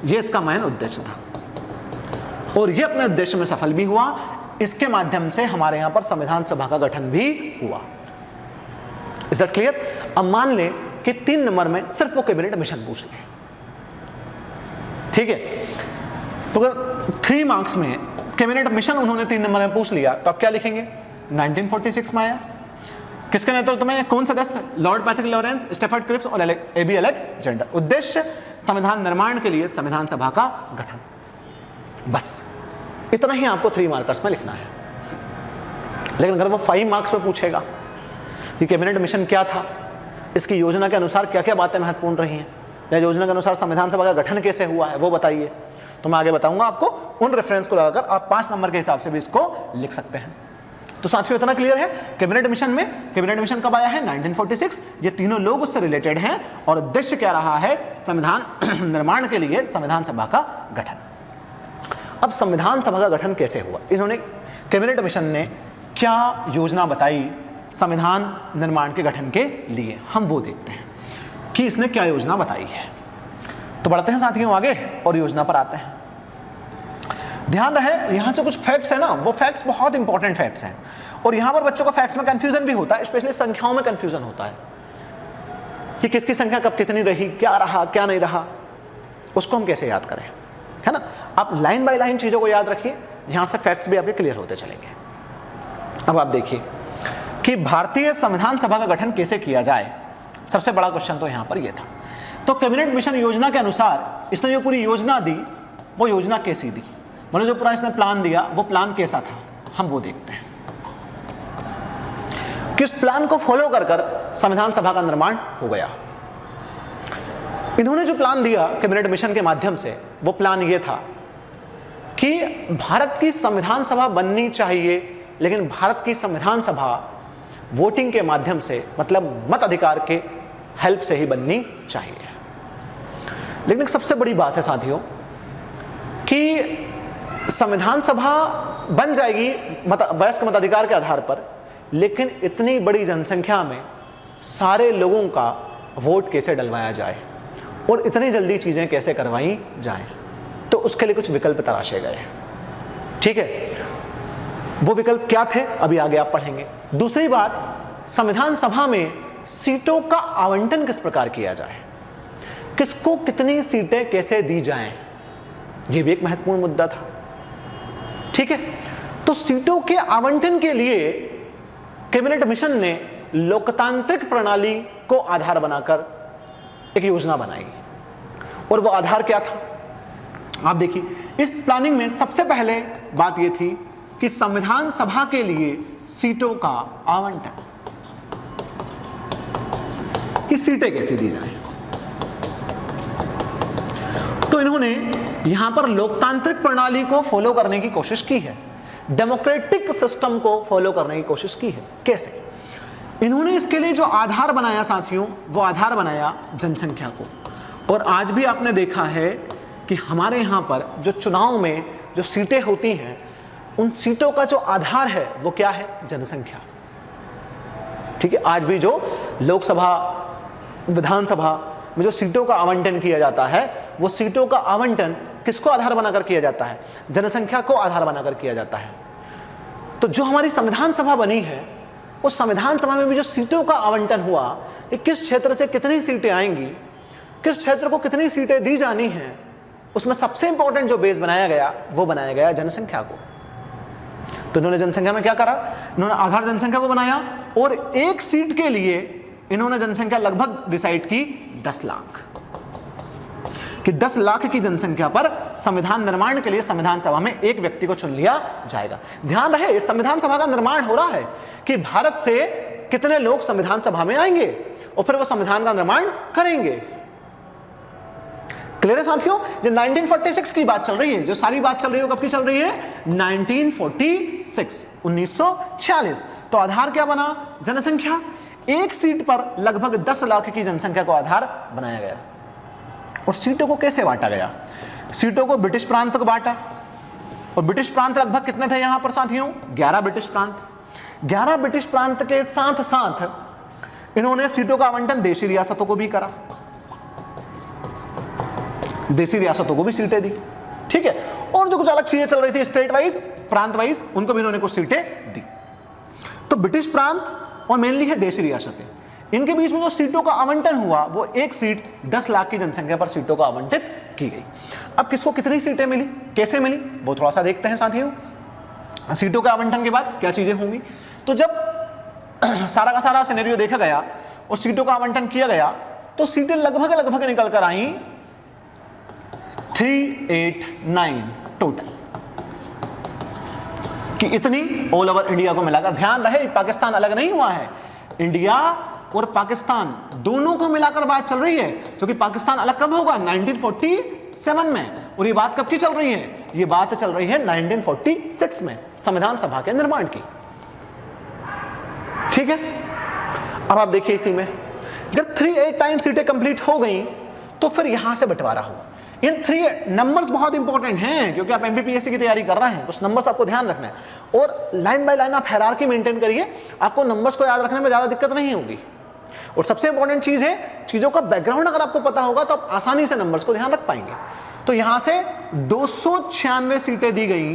यह इसका मेन उद्देश्य था और यह अपने उद्देश्य में सफल भी हुआ। इसके माध्यम से हमारे यहां पर संविधान सभा का गठन भी हुआ। Is that clear? अब मान ले कि 3 नंबर में सिर्फ वो कैबिनेट मिशन पूछ ले, ठीक है। तो अगर 3 मार्क्स में कैबिनेट मिशन उन्होंने 3 नंबर में पूछ लिया तो आप क्या लिखेंगे? 1946 में आया। किसके नेतृत्व में? कौन सदस्य? Lord Pethick Lawrence, Stafford Cripps और एबी अलेक्जेंडर। उद्देश्य संविधान निर्माण के लिए संविधान सभा का गठन। बस इतना ही आपको 3 मार्कर्स में लिखना है। लेकिन अगर वो 5 मार्क्स में पूछेगा कि कैबिनेट मिशन क्या था, इसकी योजना के अनुसार क्या क्या बातें महत्वपूर्ण रही हैं, या योजना के अनुसार संविधान सभा का गठन कैसे हुआ है, वो बताइए, तो मैं आगे बताऊंगा आपको। उन रेफरेंस को लगाकर आप 5 नंबर के हिसाब से भी इसको लिख सकते हैं। तो साथियों इतना क्लियर है कैबिनेट मिशन में। कैबिनेट मिशन कब आया है? 1946। ये तीनों लोग उससे रिलेटेड हैं और उद्देश्य क्या रहा है? संविधान निर्माण के लिए संविधान सभा का गठन। अब संविधान सभा का गठन कैसे हुआ? इन्होंने, कैबिनेट मिशन ने क्या योजना बताई संविधान निर्माण के गठन के लिए, हम वो देखते हैं कि इसने क्या योजना बताई है। तो बढ़ते हैं साथियों आगे और योजना पर आते हैं। ध्यान रहे यहां जो कुछ फैक्ट्स है ना, वो फैक्ट्स बहुत इंपॉर्टेंट फैक्ट्स हैं और यहां पर बच्चों का फैक्ट्स में कंफ्यूजन भी होता है, स्पेशली संख्याओं में कंफ्यूजन होता है कि किसकी संख्या कब कितनी रही, क्या रहा क्या नहीं रहा, उसको हम कैसे याद करें, है ना। आप लाइन बाय लाइन चीजों को याद रखिए, यहां से फैक्ट्स भी आपके क्लियर होते चलेंगे। अब आप देखिए कि भारतीय संविधान सभा का गठन कैसे किया जाए, सबसे बड़ा क्वेश्चन तो यहां पर यह था। तो कैबिनेट मिशन योजना के अनुसार इसने जो पूरी योजना दी, वो योजना कैसी दी, मतलब जो पूरा इसने प्लान दिया वो प्लान कैसा था, हम वो देखते हैं। किस प्लान को फॉलो कर कर संविधान सभा का निर्माण हो गया। इन्होंने जो प्लान दिया कैबिनेट मिशन के माध्यम से, वो प्लान ये था कि भारत की संविधान सभा बननी चाहिए, लेकिन भारत की संविधान सभा वोटिंग के माध्यम से, मतलब मत अधिकार के हेल्प से ही बननी चाहिए। लेकिन एक सबसे बड़ी बात है साथियों कि संविधान सभा बन जाएगी वयस्क मताधिकार के आधार पर, लेकिन इतनी बड़ी जनसंख्या में सारे लोगों का वोट कैसे डलवाया जाए और इतनी जल्दी चीजें कैसे करवाई जाएं, तो उसके लिए कुछ विकल्प तराशे गए। ठीक है, वो विकल्प क्या थे अभी आगे आप पढ़ेंगे। दूसरी बात, संविधान सभा में सीटों का आवंटन किस प्रकार किया जाए, किसको कितनी सीटें कैसे दी जाएं, यह भी एक महत्वपूर्ण मुद्दा था। ठीक है, तो सीटों के आवंटन के लिए कैबिनेट मिशन ने लोकतांत्रिक प्रणाली को आधार बनाकर एक योजना बनाई, और वो आधार क्या था आप देखिए। इस प्लानिंग में सबसे पहले बात यह थी कि संविधान सभा के लिए सीटों का आवंटन, कि सीटें कैसे दी जाएं। तो इन्होंने यहां पर लोकतांत्रिक प्रणाली को फॉलो करने की कोशिश की है, डेमोक्रेटिक सिस्टम को फॉलो करने की कोशिश की है। कैसे? इन्होंने इसके लिए जो आधार बनाया साथियों, वो आधार बनाया जनसंख्या को। और आज भी आपने देखा है कि हमारे यहां पर जो चुनाव में जो सीटें होती हैं, उन सीटों का जो आधार है वो क्या है? जनसंख्या। ठीक है, आज भी जो लोकसभा विधानसभा में जो सीटों का आवंटन किया जाता है, वो सीटों का आवंटन किसको आधार बनाकर किया जाता है? जनसंख्या को आधार बनाकर किया जाता है। तो जो हमारी संविधान सभा बनी है, उस संविधान सभा में भी जो सीटों का आवंटन हुआ, किस क्षेत्र से कितनी सीटें आएंगी, किस क्षेत्र को कितनी सीटें दी जानी हैं, उसमें सबसे इंपॉर्टेंट जो बेस बनाया गया वो बनाया गया जनसंख्या को। तो इन्होंने जनसंख्या में क्या करा, इन्होंने आधार जनसंख्या को बनाया और एक सीट के लिए इन्होंने जनसंख्या लगभग डिसाइड की 10 लाख, कि 10 लाख की जनसंख्या पर संविधान निर्माण के लिए संविधान सभा में एक व्यक्ति को चुन लिया जाएगा। ध्यान रहे, इस संविधान सभा का निर्माण हो रहा है कि भारत से कितने लोग संविधान सभा में आएंगे और फिर वो संविधान का निर्माण करेंगे। क्लियर है साथियों? जो 1946 की बात चल रही है, जो सारी बात चल रही है वो कब की चल रही है? 1946, 1946। तो आधार क्या बना? जनसंख्या। एक सीट पर लगभग 10 लाख की जनसंख्या को आधार बनाया गया। और सीटों को कैसे बांटा गया? सीटों को ब्रिटिश प्रांत को बांटा, और ब्रिटिश प्रांत लगभग कितने थे यहां पर साथियों? 11 ब्रिटिश प्रांत। 11 ब्रिटिश प्रांत के साथ साथ इन्होंने सीटों का आवंटन देशी रियासतों को भी करा, देशी रियासतों को भी सीटें दी, ठीक है। और जो कुछ अलग चीजें चल रही थी स्टेट वाइज, प्रांत वाइज, उनको भी इन्होंने कुछ सीटें दी। तो ब्रिटिश प्रांत और मेनली है देशी रियासतें, इनके बीच में जो सीटों का आवंटन हुआ वो एक सीट 10 लाख की जनसंख्या पर सीटों को आवंटित की गई। अब किसको कितनी सीटें मिली, कैसे मिली, वो थोड़ा सा देखते हैं साथियों। सीटों के आवंटन के बाद क्या चीजें होंगी? तो जब सारा का सारा सिनेरियो देखा गया और सीटों का आवंटन किया गया तो सीटें लगभग लगभग निकल कर आई 389 टोटल, कि इतनी ऑल ओवर इंडिया को मिलाकर। ध्यान रहे, पाकिस्तान अलग नहीं हुआ है, इंडिया और पाकिस्तान दोनों को मिलाकर बात चल रही है, क्योंकि पाकिस्तान अलग कब होगा? 1947 में। और ये बात कब की चल रही है? ये बात चल रही है 1946 में, संविधान सभा के निर्माण की, ठीक है। अब आप देखिए इसी में जब 389 सीटें कंप्लीट हो गई तो फिर यहां से बंटवारा हुआ। इन 3 नंबर्स बहुत इंपॉर्टेंट हैं, क्योंकि आप एमपीपीएससी की तैयारी कर रहे हैं, उस नंबर्स आपको ध्यान रखना है। और लाइन बाय लाइन आप हायरार्की मेंटेन करिए, आपको नंबर्स को याद रखने में ज्यादा दिक्कत नहीं होगी। और सबसे इंपॉर्टेंट चीज है, चीजों का बैकग्राउंड अगर आपको पता होगा तो आप आसानी से नंबर्स को ध्यान रख पाएंगे। तो यहां से 296 सीटें दी गई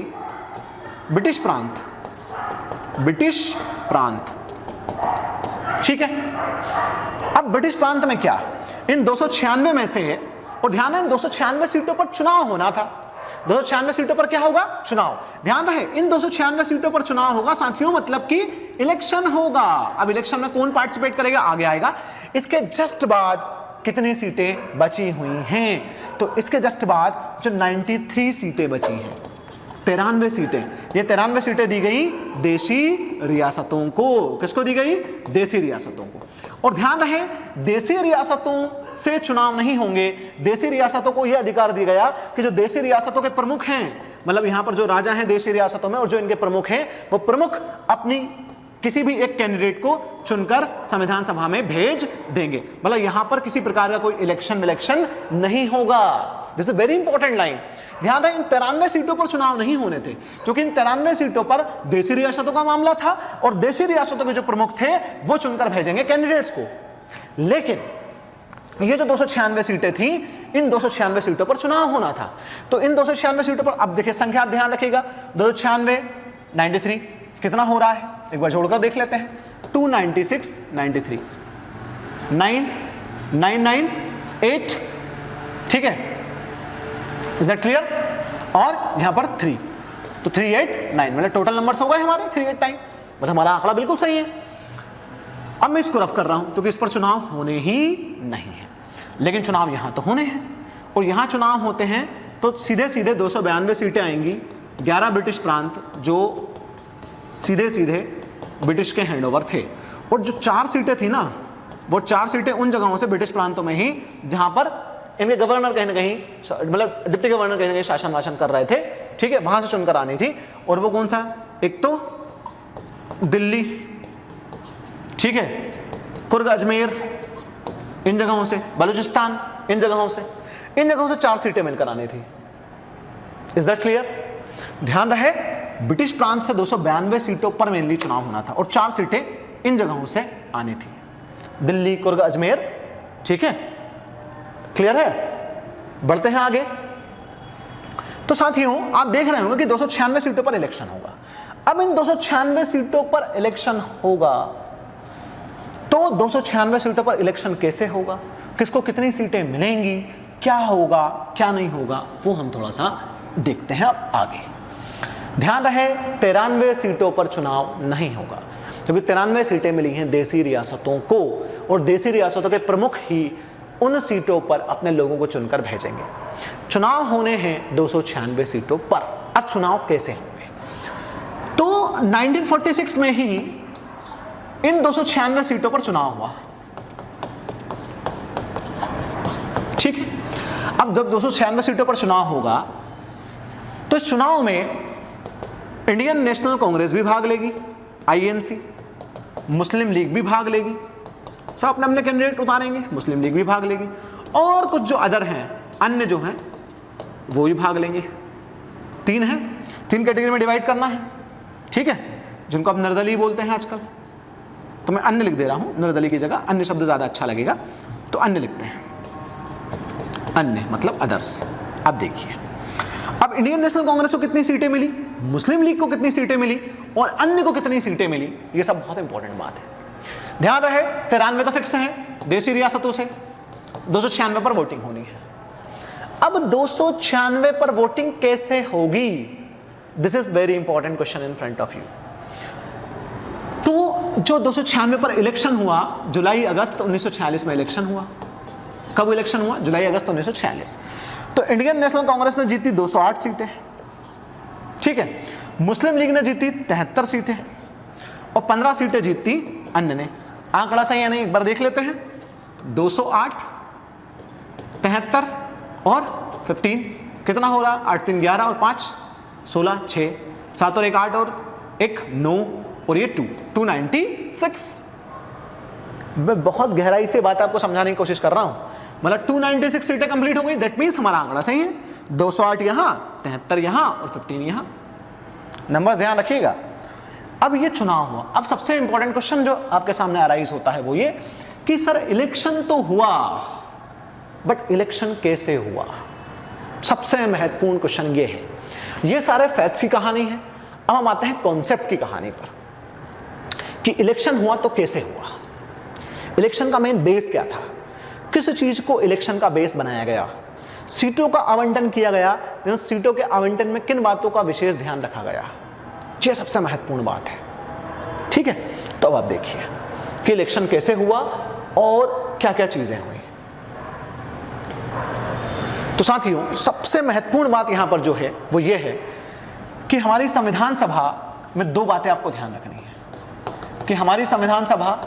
ब्रिटिश प्रांत, ब्रिटिश प्रांत, ठीक है। अब ब्रिटिश प्रांत में क्या, इन 296 में से, और ध्यान है इन 296 सीटों पर चुनाव होना था। 296 सीटों पर क्या होगा? चुनाव। ध्यान रहे, इन 296 सीटों पर चुनाव होगा साथियों, मतलब कि इलेक्शन होगा। अब इलेक्शन में कौन पार्टिसिपेट करेगा आगे आएगा। इसके जस्ट बाद कितनी सीटें बची हुई हैं? तो इसके जस्ट बाद जो 93 सीटें बची हैं, 93 सीटें, ये 93 सीटें दी गई देशी रियासतों को। किसको दी गई? देशी रियासतों को। और ध्यान रहे, देशी रियासतों से चुनाव नहीं होंगे, देशी रियासतों को यह अधिकार दिया गया कि जो देशी रियासतों के प्रमुख हैं, मतलब यहां पर जो राजा हैं देशी रियासतों में और जो इनके प्रमुख हैं, वो प्रमुख अपनी किसी भी एक कैंडिडेट को चुनकर संविधान सभा में भेज देंगे। मतलब यहां पर किसी प्रकार का कोई इलेक्शन नहीं होगा। This is very important line. ध्यान रहे, इन 93 सीटों पर चुनाव नहीं होने थे, क्योंकि इन 93 सीटों पर देशी रियासतों का मामला था और देशी रियासतों के जो प्रमुख थे वो चुनकर भेजेंगे कैंडिडेट्स को। लेकिन ये जो 296 सीटें थी, इन 296 सीटों पर चुनाव होना था। तो इन 296 सीटों पर अब देखिए संख्या आप ध्यान रखिएगा, 296, 93 कितना हो रहा है एक बार जोड़कर देख लेते हैं। 296, 93, 9, 9, 9, 8, ठीक है, इज दैट क्लियर? और यहां पर 3, तो 389, मतलब टोटल नंबर्स हो गए हमारे 389, मतलब हमारा आंकड़ा बिल्कुल सही है। अब मैं इसको रफ कर रहा हूं क्योंकि इस पर चुनाव होने ही नहीं है, लेकिन चुनाव यहां तो होने हैं। और यहां चुनाव होते हैं तो सीधे सीधे 292 सीटें आएंगी, 11 ब्रिटिश प्रांत जो सीधे सीधे ब्रिटिश के हैंडओवर थे। और जो 4 सीटें थी ना, वो 4 सीटें उन जगहों से ब्रिटिश प्रांतों में ही जहां पर इनके गवर्नर कहीं ना कहीं, मतलब डिप्टी गवर्नर कहीं ना कहीं शासन वासन कर रहे थे, ठीक है, वहां से चुनकर आनी थी। और वो कौन सा? एक तो दिल्ली, ठीक है, कुर्ग, अजमेर, इन जगहों से, बलूचिस्तान, इन जगहों से 4 सीटें मिलकर आनी थी। Is that clear? ध्यान रहे, ब्रिटिश प्रांत से 292 सीटों पर मेनली चुनाव होना था और 4 सीटें इन जगहों से आनी थी, दिल्ली, कुर्ग, अजमेर, ठीक है, क्लियर है? बढ़ते हैं आगे। तो साथियों आप देख रहे होंगे कि 296 सीटों पर इलेक्शन होगा। अब इन 296 सीटों पर इलेक्शन होगा, तो 296 सीटों पर इलेक्शन कैसे होगा, किसको कितनी सीटें मिलेंगी, क्या होगा क्या नहीं होगा वो हम थोड़ा सा देखते हैं अब आगे। ध्यान रहे 93 सीटों पर चुनाव नहीं होगा, क्योंकि 93 सीटें मिली हैं देसी रियासतों को, और देसी रियासतों के प्रमुख ही उन सीटों पर अपने लोगों को चुनकर भेजेंगे। चुनाव होने हैं 296 सीटों पर। अब चुनाव कैसे होंगे? तो 1946 में ही इन 296 सीटों पर चुनाव हुआ, ठीक है। अब जब 296 सीटों पर चुनाव होगा तो इस चुनाव में इंडियन नेशनल कांग्रेस भी भाग लेगी, आईएनसी, मुस्लिम लीग भी भाग लेगी, सब अपने अपने कैंडिडेट उतारेंगे, मुस्लिम लीग भी भाग लेगी, और कुछ जो अदर हैं, अन्य जो हैं वो भी भाग लेंगे। 3 हैं, 3 कैटेगरी में डिवाइड करना है, ठीक है, जिनको आप निर्दलीय बोलते हैं आजकल। तो मैं अन्य लिख दे रहा हूं, निर्दलीय की जगह अन्य शब्द ज्यादा अच्छा लगेगा, तो अन्य लिखते हैं। अन्य मतलब अदर्स। अब देखिए, अब इंडियन नेशनल कांग्रेस को कितनी सीटें मिली, मुस्लिम लीग को कितनी सीटें मिली, और अन्य को कितनी सीटें मिली, ये सब बहुत इंपॉर्टेंट बात है। ध्यान रहे 93 तो फिक्स है देसी रियासतों से, 296 पर वोटिंग होनी है। अब 296 पर वोटिंग कैसे होगी? This is very important question in front of you. तो जो 296 पर इलेक्शन हुआ, जुलाई अगस्त 1946 में इलेक्शन हुआ। कब इलेक्शन हुआ? जुलाई अगस्त 1946। तो इंडियन नेशनल कांग्रेस ने जीती 208 सीटें, ठीक है। मुस्लिम लीग ने जीती 73 सीटें, और 15 सीटें जीती अन्य ने। आंकड़ा सही है नहीं, एक बार देख लेते हैं। 208, 73 और 15 कितना हो रहा? 8 3 11 और 5 16, 6 7 और 1 8 और 1 9 और ये 296। मैं बहुत गहराई से बात आपको समझाने की कोशिश कर रहा हूं। मतलब 296 सीटें कंप्लीट हो गई, दैट मीन्स हमारा आंकड़ा सही है। 208 यहां, 73 यहां और 15 यहां। नंबर्स ध्यान रखिएगा। अब ये चुनाव हुआ। अब सबसे इंपॉर्टेंट क्वेश्चन जो आपके सामने अराइज होता है वो ये कि सर इलेक्शन तो हुआ, बट इलेक्शन कैसे हुआ? सबसे महत्वपूर्ण क्वेश्चन ये है। ये सारे फैक्ट्स की कहानी है। अब हम आते हैं कॉन्सेप्ट की कहानी पर कि इलेक्शन हुआ तो कैसे हुआ। इलेक्शन का मेन बेस क्या था? किस चीज को इलेक्शन का बेस बनाया गया? सीटों का आवंटन किया गया, सीटों के आवंटन में किन बातों का विशेष ध्यान रखा गया? ये सबसे महत्वपूर्ण बात है, ठीक है। तो अब आप देखिए कि इलेक्शन कैसे हुआ और क्या क्या चीजें हुई। तो साथियों, सबसे महत्वपूर्ण बात यहां पर जो है वो ये है कि हमारी संविधान सभा में 2 बातें आपको ध्यान रखनी है कि हमारी संविधान सभा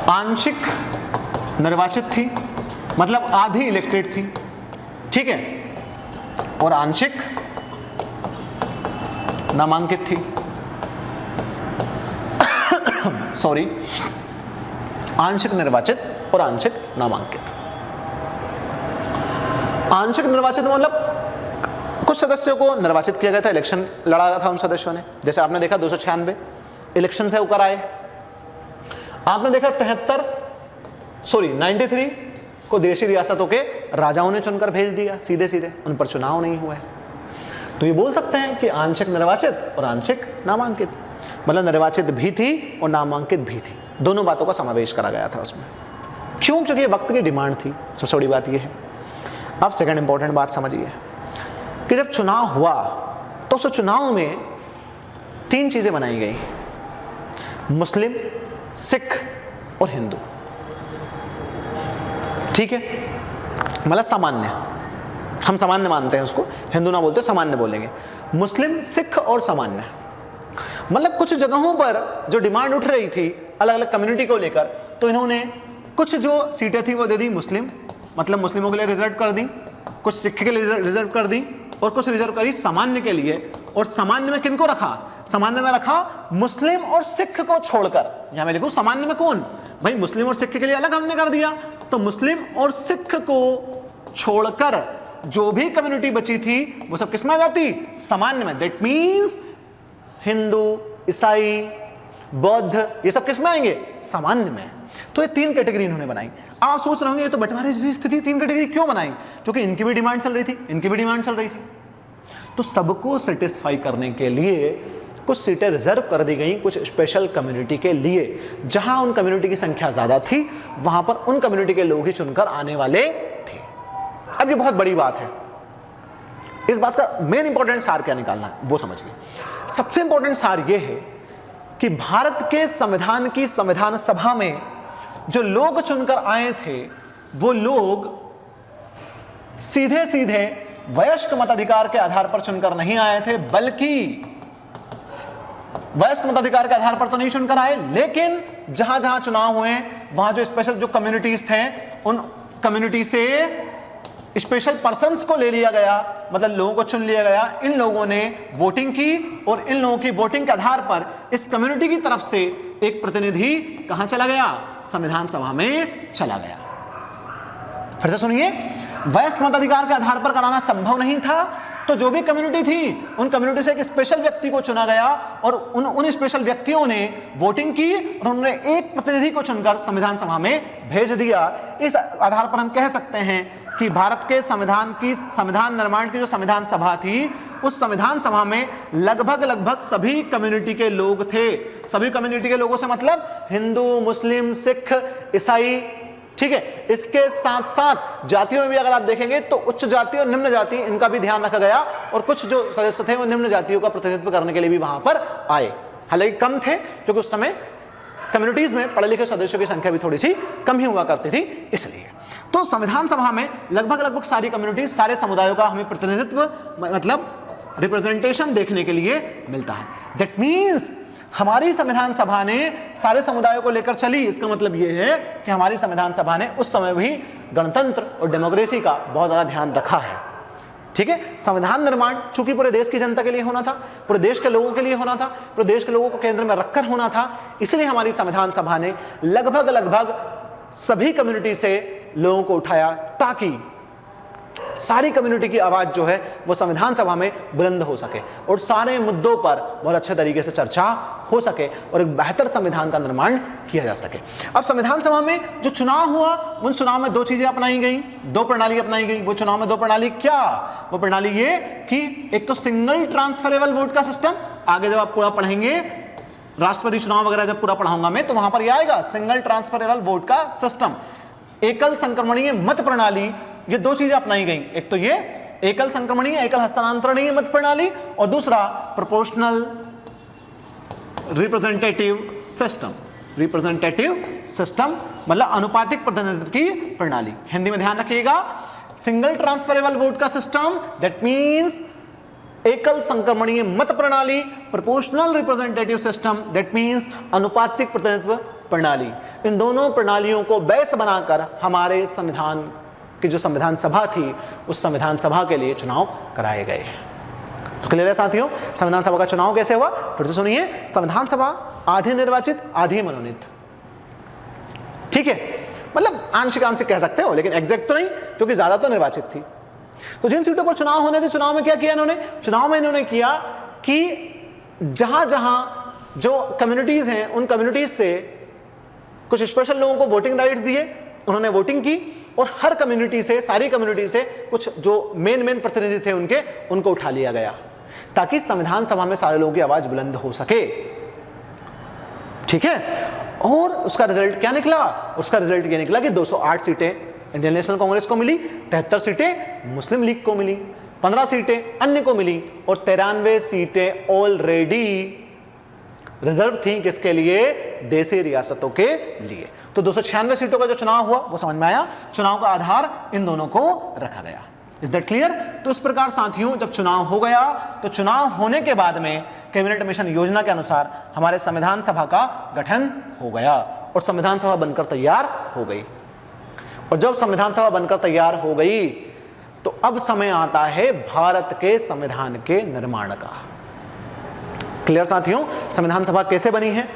आंशिक निर्वाचित थी, मतलब आधी इलेक्टेड थी, ठीक है, और आंशिक नामांकित थी। सॉरी, आंशिक निर्वाचित और आंशिक नामांकित। आंशिक निर्वाचित मतलब कुछ सदस्यों को निर्वाचित किया गया था, इलेक्शन लड़ा गया था उन सदस्यों ने। जैसे आपने देखा 296 इलेक्शन से होकर आए। आपने देखा 93 को देशी रियासतों के राजाओं ने चुनकर भेज दिया सीधे सीधे, उन पर चुनाव नहीं हुए। तो ये बोल सकते हैं कि आंशिक निर्वाचित और आंशिक नामांकित, मतलब निर्वाचित भी थी और नामांकित भी थी, दोनों बातों का समावेश करा गया था उसमें। क्यों? क्योंकि ये वक्त की डिमांड थी। सबसे बड़ी बात ये है। अब सेकंड इंपॉर्टेंट बात समझिए कि जब चुनाव हुआ तो उस चुनाव में 3 चीजें बनाई गई, मुस्लिम, सिख और हिंदू, ठीक है। मतलब सामान्य, हम सामान्य मानते हैं उसको, हिंदू ना बोलते, सामान्य बोलेंगे। मुस्लिम, सिख और सामान्य, मतलब कुछ जगहों पर जो डिमांड उठ रही थी अलग अलग कम्युनिटी को लेकर, तो इन्होंने कुछ जो सीटें थी वो दे दी मुस्लिम, मतलब मुस्लिमों के लिए रिजर्व कर दी, कुछ सिख के लिए रिजर्व कर दी, और कुछ रिजर्व करी सामान्य के लिए। और सामान्य में किनको रखा? सामान्य में रखा मुस्लिम और सिख को छोड़कर। यहां मैं लिखूं सामान्य में कौन? भाई मुस्लिम और सिख के लिए अलग हमने कर दिया, तो मुस्लिम और सिख को छोड़कर जो भी कम्युनिटी बची थी वो सब किसमें आ जाती? सामान्य में। दैट मीन्स हिंदू, ईसाई, बौद्ध, ये सब किसमें आएंगे? सामान्य में। तो ये 3 कैटेगरी इन्होंने बनाई। आप सोच रहे होंगे ये तो बंटवारे जैसी स्थिति, 3 कैटेगरी क्यों बनाई? क्योंकि इनकी भी डिमांड चल रही थी, इनकी भी डिमांड चल रही थी। तो सबको सेटिस्फाई करने के लिए कुछ सीटें रिजर्व कर दी गई कुछ स्पेशल कम्युनिटी के लिए। जहां उन कम्युनिटी की संख्या ज्यादा थी वहां पर उन कम्युनिटी के लोग ही चुनकर आने वाले थे। अब ये बहुत बड़ी बात है, इस बात का मेन इंपॉर्टेंट सार क्या निकालना है वो समझिए। सबसे इंपॉर्टेंट सार ये है कि भारत के संविधान की संविधान सभा में जो लोग चुनकर आए थे वो लोग सीधे सीधे वयस्क मताधिकार के आधार पर चुनकर नहीं आए थे, बल्कि वयस्क मताधिकार के आधार पर तो नहीं चुनकर आए, लेकिन जहां जहां चुनाव हुए वहां जो स्पेशल जो कम्युनिटीज थे उन कम्युनिटी से स्पेशल पर्सन्स को ले लिया गया, मतलब लोगों को चुन लिया गया। इन लोगों ने वोटिंग की और इन लोगों की वोटिंग के आधार पर इस कम्युनिटी की तरफ से एक प्रतिनिधि कहां चला गया, संविधान सभा में चला गया। फिर से सुनिए, वयस्क मताधिकार के आधार पर कराना संभव नहीं था, तो जो भी कम्युनिटी थी उन कम्युनिटी से एक स्पेशल व्यक्ति को चुना गया और उन स्पेशल व्यक्तियों ने वोटिंग की और उन्होंने एक प्रतिनिधि को चुनकर संविधान सभा में भेज दिया। इस आधार पर हम कह सकते हैं कि भारत के संविधान निर्माण की जो संविधान सभा थी उस संविधान सभा में लगभग सभी कम्युनिटी के लोग थे। सभी कम्युनिटी के लोगों से मतलब हिंदू, मुस्लिम, सिख, ईसाई, ठीक है। इसके साथ साथ जातियों में भी अगर आप देखेंगे तो उच्च जाति और निम्न जाति इनका भी ध्यान रखा गया और कुछ जो सदस्य थे वो निम्न जातियों का प्रतिनिधित्व करने के लिए भी वहां पर आए। हालांकि कम थे क्योंकि उस समय कम्युनिटीज में पढ़े लिखे सदस्यों की संख्या भी थोड़ी सी कम ही हुआ करती थी, इसलिए। तो संविधान सभा में लगभग सारी कम्युनिटी, सारे समुदायों का हमें प्रतिनिधित्व मतलब रिप्रेजेंटेशन देखने के लिए मिलता है। दैट मीन्स हमारी संविधान सभा ने सारे समुदायों को लेकर चली। इसका मतलब यह है कि हमारी संविधान सभा ने उस समय भी गणतंत्र और डेमोक्रेसी का बहुत ज्यादा ध्यान रखा है, ठीक है। संविधान निर्माण चूंकि पूरे देश की जनता के लिए होना था, पूरे देश के लोगों के लिए होना था, पूरे देश के लोगों को केंद्र में रखकर होना था, इसलिए हमारी संविधान सभा ने लगभग सभी कम्युनिटी से लोगों को उठाया ताकि सारी कम्युनिटी की आवाज जो है वो संविधान सभा में बुलंद हो सके और सारे मुद्दों पर बहुत अच्छे तरीके से चर्चा हो सके और एक बेहतर संविधान का निर्माण किया जा सके। अब संविधान सभा में जो चुनाव हुआ उन चुनाव में दो चीजें अपनाई गई, दो प्रणाली अपनाई गई। वो चुनाव में दो प्रणाली क्या, वो प्रणाली ये कि एक तो सिंगल ट्रांसफरेबल वोट का सिस्टम, आगे जब आप पूरा पढ़ेंगे राष्ट्रपति चुनाव वगैरह जब पूरा पढ़ाऊंगा मैं तो वहां पर यह आएगा सिंगल ट्रांसफरेबल वोट का सिस्टम। एकल संक्रमणीय मत प्रणाली, ये दो चीजें अपनाई गई, एक तो ये एकल संक्रमणीय एकल हस्तांतरणीय मत प्रणाली और दूसरा प्रोपोर्शनल रिप्रेजेंटेटिव सिस्टम मतलब अनुपातिक प्रतिनिधित्व की प्रणाली। हिंदी में ध्यान रखिएगा, सिंगल ट्रांसफरेबल वोट का सिस्टम दैट मींस एकल संक्रमणीय मत प्रणाली, proportional representative system that means अनुपातिक प्रतिनिधित्व प्रणाली। इन दोनों प्रणालियों को बेस बनाकर हमारे संविधान की जो संविधान सभा थी उस संविधान सभा के लिए चुनाव कराए गए। तो क्लियर है साथियों, संविधान सभा का चुनाव कैसे हुआ, फिर से सुनिए। संविधान सभा आधी निर्वाचित आधी मनोनीत, ठीक है, मतलब आंशिक कह सकते हो लेकिन एग्जैक्ट तो नहीं क्योंकि ज्यादा तो निर्वाचित थी। तो जिन सीटों पर चुनाव होने थे, चुनाव में क्या किया इन्होंने, चुनाव में इन्होंने किया कि जहां जहां जो कम्युनिटीज हैं उन कम्युनिटीज से कुछ स्पेशल लोगों को वोटिंग राइट्स दिए, उन्होंने वोटिंग की और हर कम्युनिटी से, सारी कम्युनिटी से कुछ जो मेन प्रतिनिधि थे उनको उठा लिया गया ताकि संविधान सभा में सारे लोगों की आवाज बुलंद हो सके, ठीक है। और उसका रिजल्ट क्या निकला, उसका रिजल्ट ये निकला कि 208 सीटें इंडियन नेशनल कांग्रेस को मिली, 73 सीटें मुस्लिम लीग को मिली, 15 सीटें अन्य को मिली और 93 सीटें ऑलरेडी रिजर्व थी किसके लिए, देशी रियासतों के लिए। तो 296 सीटों का जो चुनाव हुआ वो समझ में आया, चुनाव का आधार इन दोनों को रखा गया। Is that clear. तो इस प्रकार साथियों जब चुनाव हो गया तो चुनाव होने के बाद में कैबिनेट मिशन योजना के अनुसार हमारे संविधान सभा का गठन हो गया और संविधान सभा बनकर तैयार हो गई। और जब संविधान सभा बनकर तैयार हो गई तो अब समय आता है भारत के संविधान के निर्माण का। क्लियर साथियों, संविधान सभा कैसे बनी है,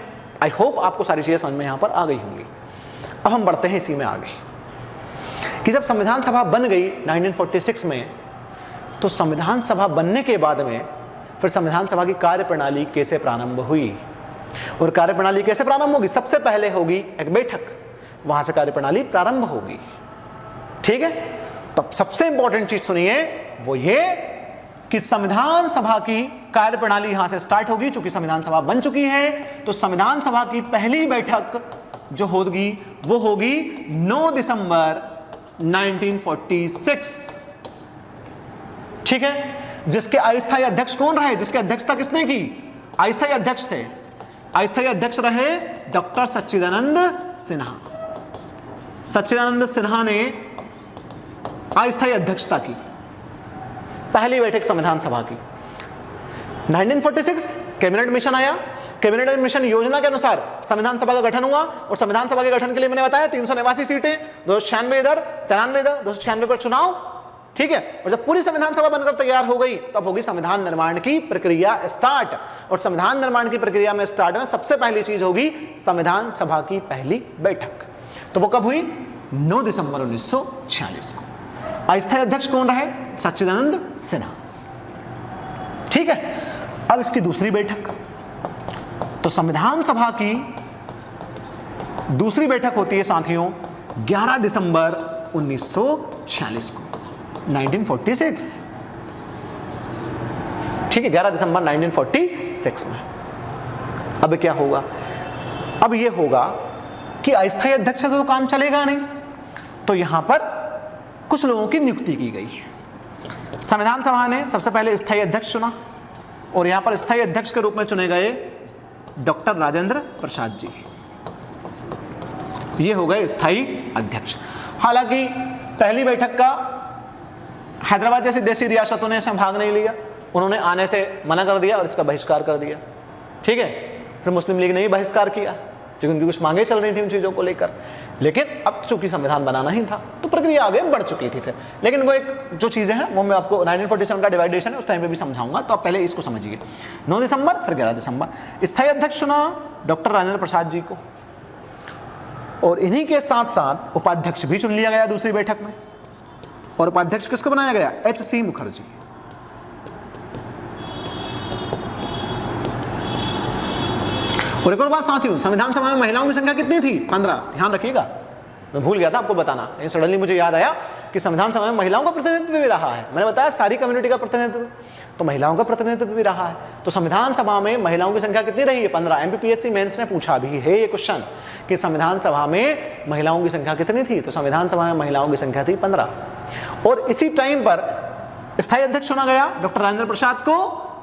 आई होप आपको सारी चीजें समझ में यहां पर आ गई होंगी। अब हम बढ़ते हैं इसी में आगे कि जब संविधान सभा बन गई 1946 में, तो संविधान सभा बनने के बाद में फिर संविधान सभा की कार्यप्रणाली कैसे प्रारंभ हुई। और कार्यप्रणाली कैसे प्रारंभ होगी, सबसे पहले होगी एक बैठक, वहां से कार्यप्रणाली प्रारंभ होगी, ठीक है। तब सबसे इंपॉर्टेंट चीज सुनिए, वो ये कि संविधान सभा की कार्यप्रणाली यहां से स्टार्ट होगी। चूंकि संविधान सभा बन चुकी है तो संविधान सभा की पहली बैठक जो होगी वो होगी 9 दिसंबर 1946। ठीक है, जिसके अस्थायी अध्यक्ष कौन रहे, जिसकी अध्यक्षता किसने की, अस्थायी अध्यक्ष थे, अस्थायी अध्यक्ष रहे डॉक्टर सच्चिदानंद सिन्हा। सच्चिदानंद सिन्हा ने अस्थायी अध्यक्षता की पहली बैठक संविधान सभा की। 1946 कैबिनेट मिशन आया, कैबिनेट मिशन योजना के अनुसार संविधान सभा का गठन हुआ और संविधान सभा के गठन के लिए मैंने बताया 389 सीटें, 296 इधर, 93 इधर, 296 पर चुनाव। ठीक है, और जब पूरी संविधान सभा बनकर तैयार हो गई तब होगी संविधान निर्माण की प्रक्रिया स्टार्ट। और संविधान निर्माण की प्रक्रिया में स्टार्ट में सबसे पहली चीज होगी संविधान सभा की पहली बैठक। तो वो कब हुई, 9 दिसंबर 1946 को। अस्थायी अध्यक्ष कौन रहे, सच्चिदानंद सिन्हा। ठीक है, अब इसकी दूसरी बैठक, तो संविधान सभा की दूसरी बैठक होती है साथियों 11 दिसंबर 1946 को, 1946। ठीक है, 11 दिसंबर 1946 में। अब क्या होगा, अब यह होगा कि अस्थायी अध्यक्ष से तो काम चलेगा नहीं, तो यहां पर कुछ लोगों की नियुक्ति की गई। संविधान सभा ने सबसे पहले स्थायी अध्यक्ष चुना और यहां पर स्थायी अध्यक्ष के रूप में चुने गए डॉक्टर राजेंद्र प्रसाद जी। ये हो गए स्थायी अध्यक्ष। हालांकि पहली बैठक का हैदराबाद जैसी देशी रियासतों ने इसमें भाग नहीं लिया, उन्होंने आने से मना कर दिया और इसका बहिष्कार कर दिया। ठीक है, फिर मुस्लिम लीग ने भी बहिष्कार किया क्योंकि उनकी कुछ मांगे चल रही थी उन चीज़ों को लेकर। लेकिन अब चूंकि संविधान बनाना ही था तो प्रक्रिया आगे बढ़ चुकी थी फिर। लेकिन वो एक जो चीज़ें हैं वो मैं आपको 1947 का डिवाइडेशन है उस टाइम पे भी समझाऊंगा, तो आप पहले इसको समझिए। 9 दिसंबर फिर 11 दिसंबर स्थायी अध्यक्ष चुना डॉक्टर राजेंद्र प्रसाद जी को, और इन्हीं के साथ साथ उपाध्यक्ष भी चुन लिया गया दूसरी बैठक में। और उपाध्यक्ष किसको बनाया गया, H.C. मुखर्जी। और एक और बात साथियों, संविधान सभा में महिलाओं की संख्या कितनी थी, 15। ध्यान रखिएगा, मैं भूल गया था आपको बताना, लेकिन सडनली मुझे याद आया कि संविधान सभा में महिलाओं का प्रतिनिधित्व भी रहा है। मैंने बताया सारी कम्युनिटी का प्रतिनिधित्व, तो महिलाओं का प्रतिनिधित्व भी रहा है। तो संविधान सभा में महिलाओं की संख्या कितनी रही है, 15। MPPSC मेंस ने पूछा भी है ये क्वेश्चन कि संविधान सभा में महिलाओं की संख्या कितनी थी, तो संविधान सभा में महिलाओं की संख्या थी 15। और इसी टाइम पर स्थायी अध्यक्ष चुना गया डॉक्टर राजेंद्र प्रसाद को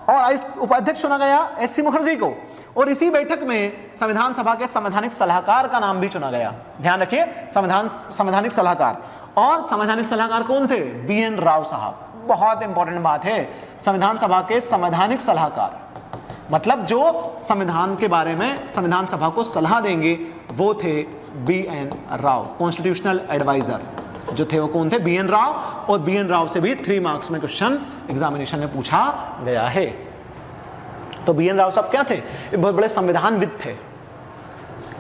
और उपाध्यक्ष चुना गया H.C. मुखर्जी को। और इसी बैठक में संविधान सभा के संवैधानिक सलाहकार का नाम भी चुना गया। ध्यान रखिए, संवैधानिक सलाहकार, और संवैधानिक सलाहकार कौन थे, BN राव साहब। बहुत इंपॉर्टेंट बात है, संविधान सभा के संवैधानिक सलाहकार मतलब जो संविधान के बारे में संविधान सभा को सलाह देंगे वो थे BN राव। कॉन्स्टिट्यूशनल एडवाइजर जो थे वो कौन थे, BN राव। और BN राव से भी 3 मार्क्स में क्वेश्चन एग्जामिनेशन में पूछा गया है। तो BN राव साहब क्या थे, ये बहुत बड़े संविधानविद थे।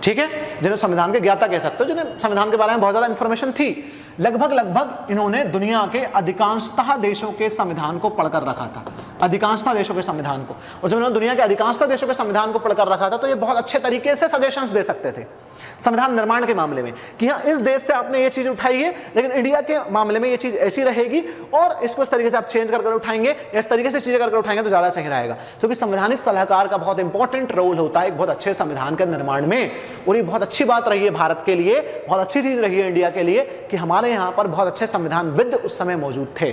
ठीक है, जिन्हें संविधान के ज्ञाता कह सकते हो, जिन्हें संविधान के बारे में बहुत ज्यादा इंफॉर्मेशन थी। लगभग इन्होंने दुनिया के अधिकांशतः देशों के संविधान को पढ़कर रखा था, अधिकांशतः देशों के संविधान को। और जब इन्होंने दुनिया के अधिकांशतः देशों के संविधान को पढ़कर रखा था तो ये बहुत अच्छे तरीके से सजेशंस दे सकते थे संविधान निर्माण के मामले में कि हाँ इस देश से आपने ये चीज उठाई है लेकिन इंडिया के मामले में ये चीज ऐसी रहेगी और इसको इस तरीके से आप चेंज कर उठाएंगे या इस तरीके से चीजें कर उठाएंगे तो ज्यादा सही रहेगा। क्योंकि संवैधानिक सलाहकार का बहुत इंपॉर्टेंट रोल होता है एक बहुत अच्छे संविधान के निर्माण में। और ये बहुत अच्छी बात रही है भारत के लिए, बहुत अच्छी चीज रही है इंडिया के लिए कि हमारे यहाँ पर बहुत अच्छे संविधानविद उस समय मौजूद थे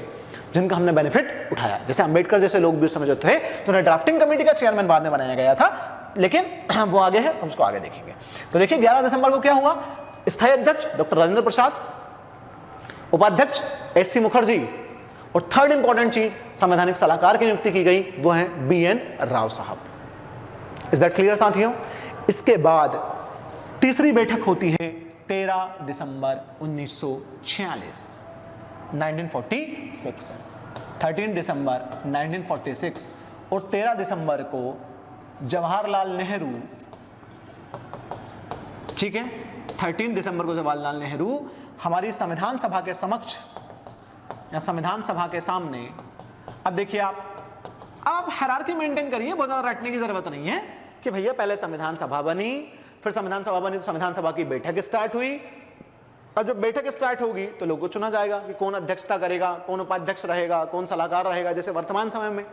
जिनका हमने बेनिफिट उठाया। जैसे अंबेडकर जैसे लोग भी उस समय जो थे तो उन्हें ड्राफ्टिंग कमेटी का चेयरमैन बाद में बनाया गया था, लेकिन वो आगे है, हम उसको आगे देखेंगे। तो देखिए 11 दिसंबर को क्या हुआ, स्थायी अध्यक्ष डॉक्टर राजेंद्र प्रसाद, उपाध्यक्ष H.C. मुखर्जी, और थर्ड इंपॉर्टेंट चीज संवैधानिक सलाहकार की नियुक्ति की गई वो है BN राव साहब। इज दैट क्लियर साथियों? इसके बाद तीसरी बैठक होती है 13 दिसंबर 1946, 1946, 13 दिसंबर 1946 और 13 दिसंबर को जवाहरलाल नेहरू, ठीक है, 13 दिसंबर को जवाहरलाल नेहरू हमारी संविधान सभा के समक्ष या संविधान सभा के सामने, अब देखिए आप हायरार्की मेंटेन करिए, बहुत ज्यादा रटने की जरूरत नहीं है कि भैया पहले संविधान सभा बनी, फिर संविधान सभा बनी तो संविधान सभा की बैठक स्टार्ट हुई, अब जब बैठक स्टार्ट होगी तो लोगों को चुना जाएगा कि कौन अध्यक्षता करेगा, कौन उपाध्यक्ष रहेगा, कौन सलाहकार रहेगा। जैसे वर्तमान समय में,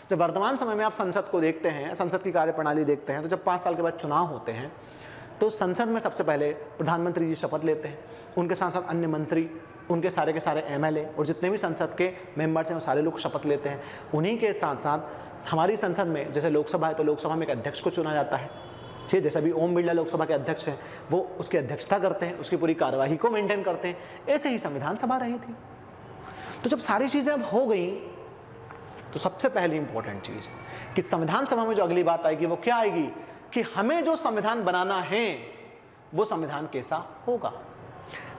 जब वर्तमान समय में आप संसद को देखते हैं, संसद की कार्यप्रणाली देखते हैं, तो जब 5 साल के बाद चुनाव होते हैं तो संसद में सबसे पहले प्रधानमंत्री जी शपथ लेते हैं, उनके साथ साथ अन्य मंत्री, उनके सारे के सारे MLA और जितने भी संसद के मेंबर्स हैं वो सारे लोग शपथ लेते हैं। उन्हीं के साथ साथ हमारी संसद में जैसे लोकसभा है तो लोकसभा में एक अध्यक्ष को चुना जाता है, ठीक है। जैसे अभी ओम बिरला लोकसभा के अध्यक्ष हैं, वो उसकी अध्यक्षता करते हैं, उसकी पूरी कार्यवाही को मेंटेन करते हैं। ऐसे ही संविधान सभा रही थी। तो जब सारी चीज़ें अब हो गई तो सबसे पहली इंपॉर्टेंट चीज़ कि संविधान सभा में जो अगली बात आएगी वो क्या आएगी कि हमें जो संविधान बनाना है वो संविधान कैसा होगा।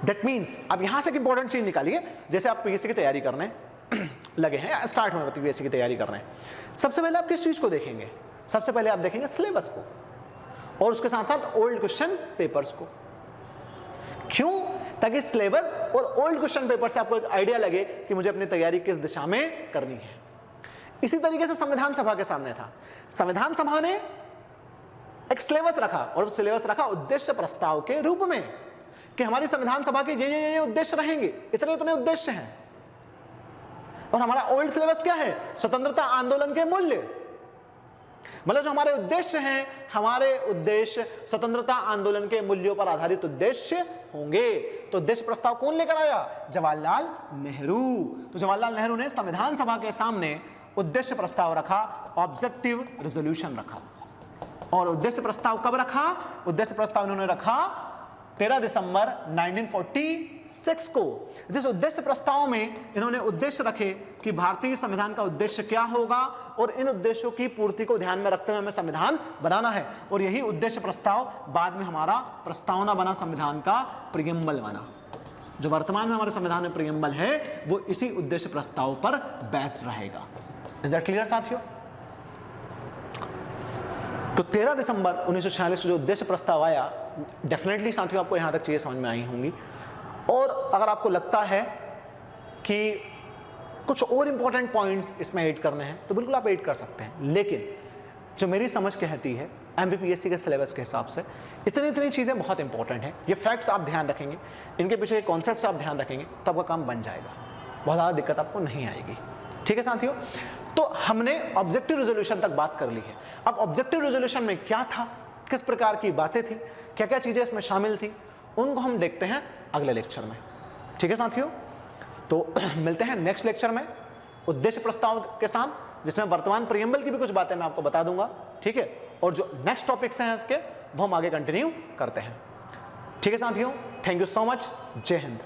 दैट मीन्स अब यहां से एक इंपॉर्टेंट चीज निकालिए। जैसे आप PSC की तैयारी करने लगे हैं या स्टार्ट में PSC की तैयारी कर रहे हैं, सबसे पहले आप किस चीज को देखेंगे? सबसे पहले आप देखेंगे सिलेबस को और उसके साथ साथ ओल्ड क्वेश्चन पेपर्स को। क्यों? ताकि सिलेबस और ओल्ड क्वेश्चन पेपर से आपको एक आइडिया लगे कि मुझे अपनी तैयारी किस दिशा में करनी है। इसी तरीके से संविधान सभा के सामने था। संविधान सभा ने एक सिलेबस रखा और सिलेबस रखा उद्देश्य प्रस्ताव के रूप में कि हमारी संविधान सभा के ये उद्देश्य रहेंगे, इतने इतने उद्देश्य हैं। और हमारा ओल्ड सिलेबस क्या है? स्वतंत्रता आंदोलन के मूल्य। मतलब जो हमारे उद्देश्य हैं, हमारे उद्देश्य स्वतंत्रता आंदोलन के मूल्यों पर आधारित उद्देश्य होंगे। तो उद्देश्य प्रस्ताव कौन लेकर आया? जवाहरलाल नेहरू। तो जवाहरलाल नेहरू ने संविधान सभा के सामने उद्देश्य प्रस्ताव रखा, ऑब्जेक्टिव रेजोल्यूशन रखा। और उद्देश्य प्रस्ताव कब रखा? उद्देश्य प्रस्ताव इन्होंने रखा 13 दिसंबर 1946 को। जिस उद्देश्य प्रस्ताव में इन्होंने उद्देश्य रखे कि भारतीय संविधान का उद्देश्य क्या होगा और इन उद्देश्यों की पूर्ति को ध्यान में रखते हुए हमें संविधान बनाना है। और यही उद्देश्य प्रस्ताव बाद में हमारा प्रस्तावना बना, संविधान का प्रियम्बल बना। जो वर्तमान में हमारे संविधान में प्रियम्बल है वो इसी उद्देश्य प्रस्ताव पर बेस्ड रहेगा। इज दैट क्लियर साथियों? तो 13 दिसंबर 1946 को जो उद्देश्य प्रस्ताव आया, डेफिनेटली साथियों आपको यहां तक चीजें समझ में आई होंगी। और अगर आपको लगता है कि कुछ और इंपॉर्टेंट पॉइंट्स इसमें ऐड करने हैं तो बिल्कुल आप ऐड कर सकते हैं। लेकिन जो मेरी समझ कहती है MPPSC के सिलेबस के हिसाब से इतनी चीज़ें बहुत इंपॉर्टेंट हैं। ये फैक्ट्स आप ध्यान रखेंगे, इनके पीछे के कॉन्सेप्ट्स आप ध्यान रखेंगे तो आपका काम बन जाएगा, बहुत ज़्यादा दिक्कत आपको नहीं आएगी। ठीक है साथियों? तो हमने ऑब्जेक्टिव रेजोल्यूशन तक बात कर ली है। अब ऑब्जेक्टिव रेजोल्यूशन में क्या था, किस प्रकार की बातें थी, क्या क्या चीज़ें इसमें शामिल थी, उनको हम देखते हैं अगले लेक्चर में। ठीक है साथियों? तो मिलते हैं नेक्स्ट लेक्चर में उद्देश्य प्रस्ताव के साथ, जिसमें वर्तमान प्रियम्बल की भी कुछ बातें मैं आपको बता दूंगा। ठीक है? और जो नेक्स्ट टॉपिक्स हैं इसके वो हम आगे कंटिन्यू करते हैं। ठीक है साथियों? Thank you so much. जय हिंद।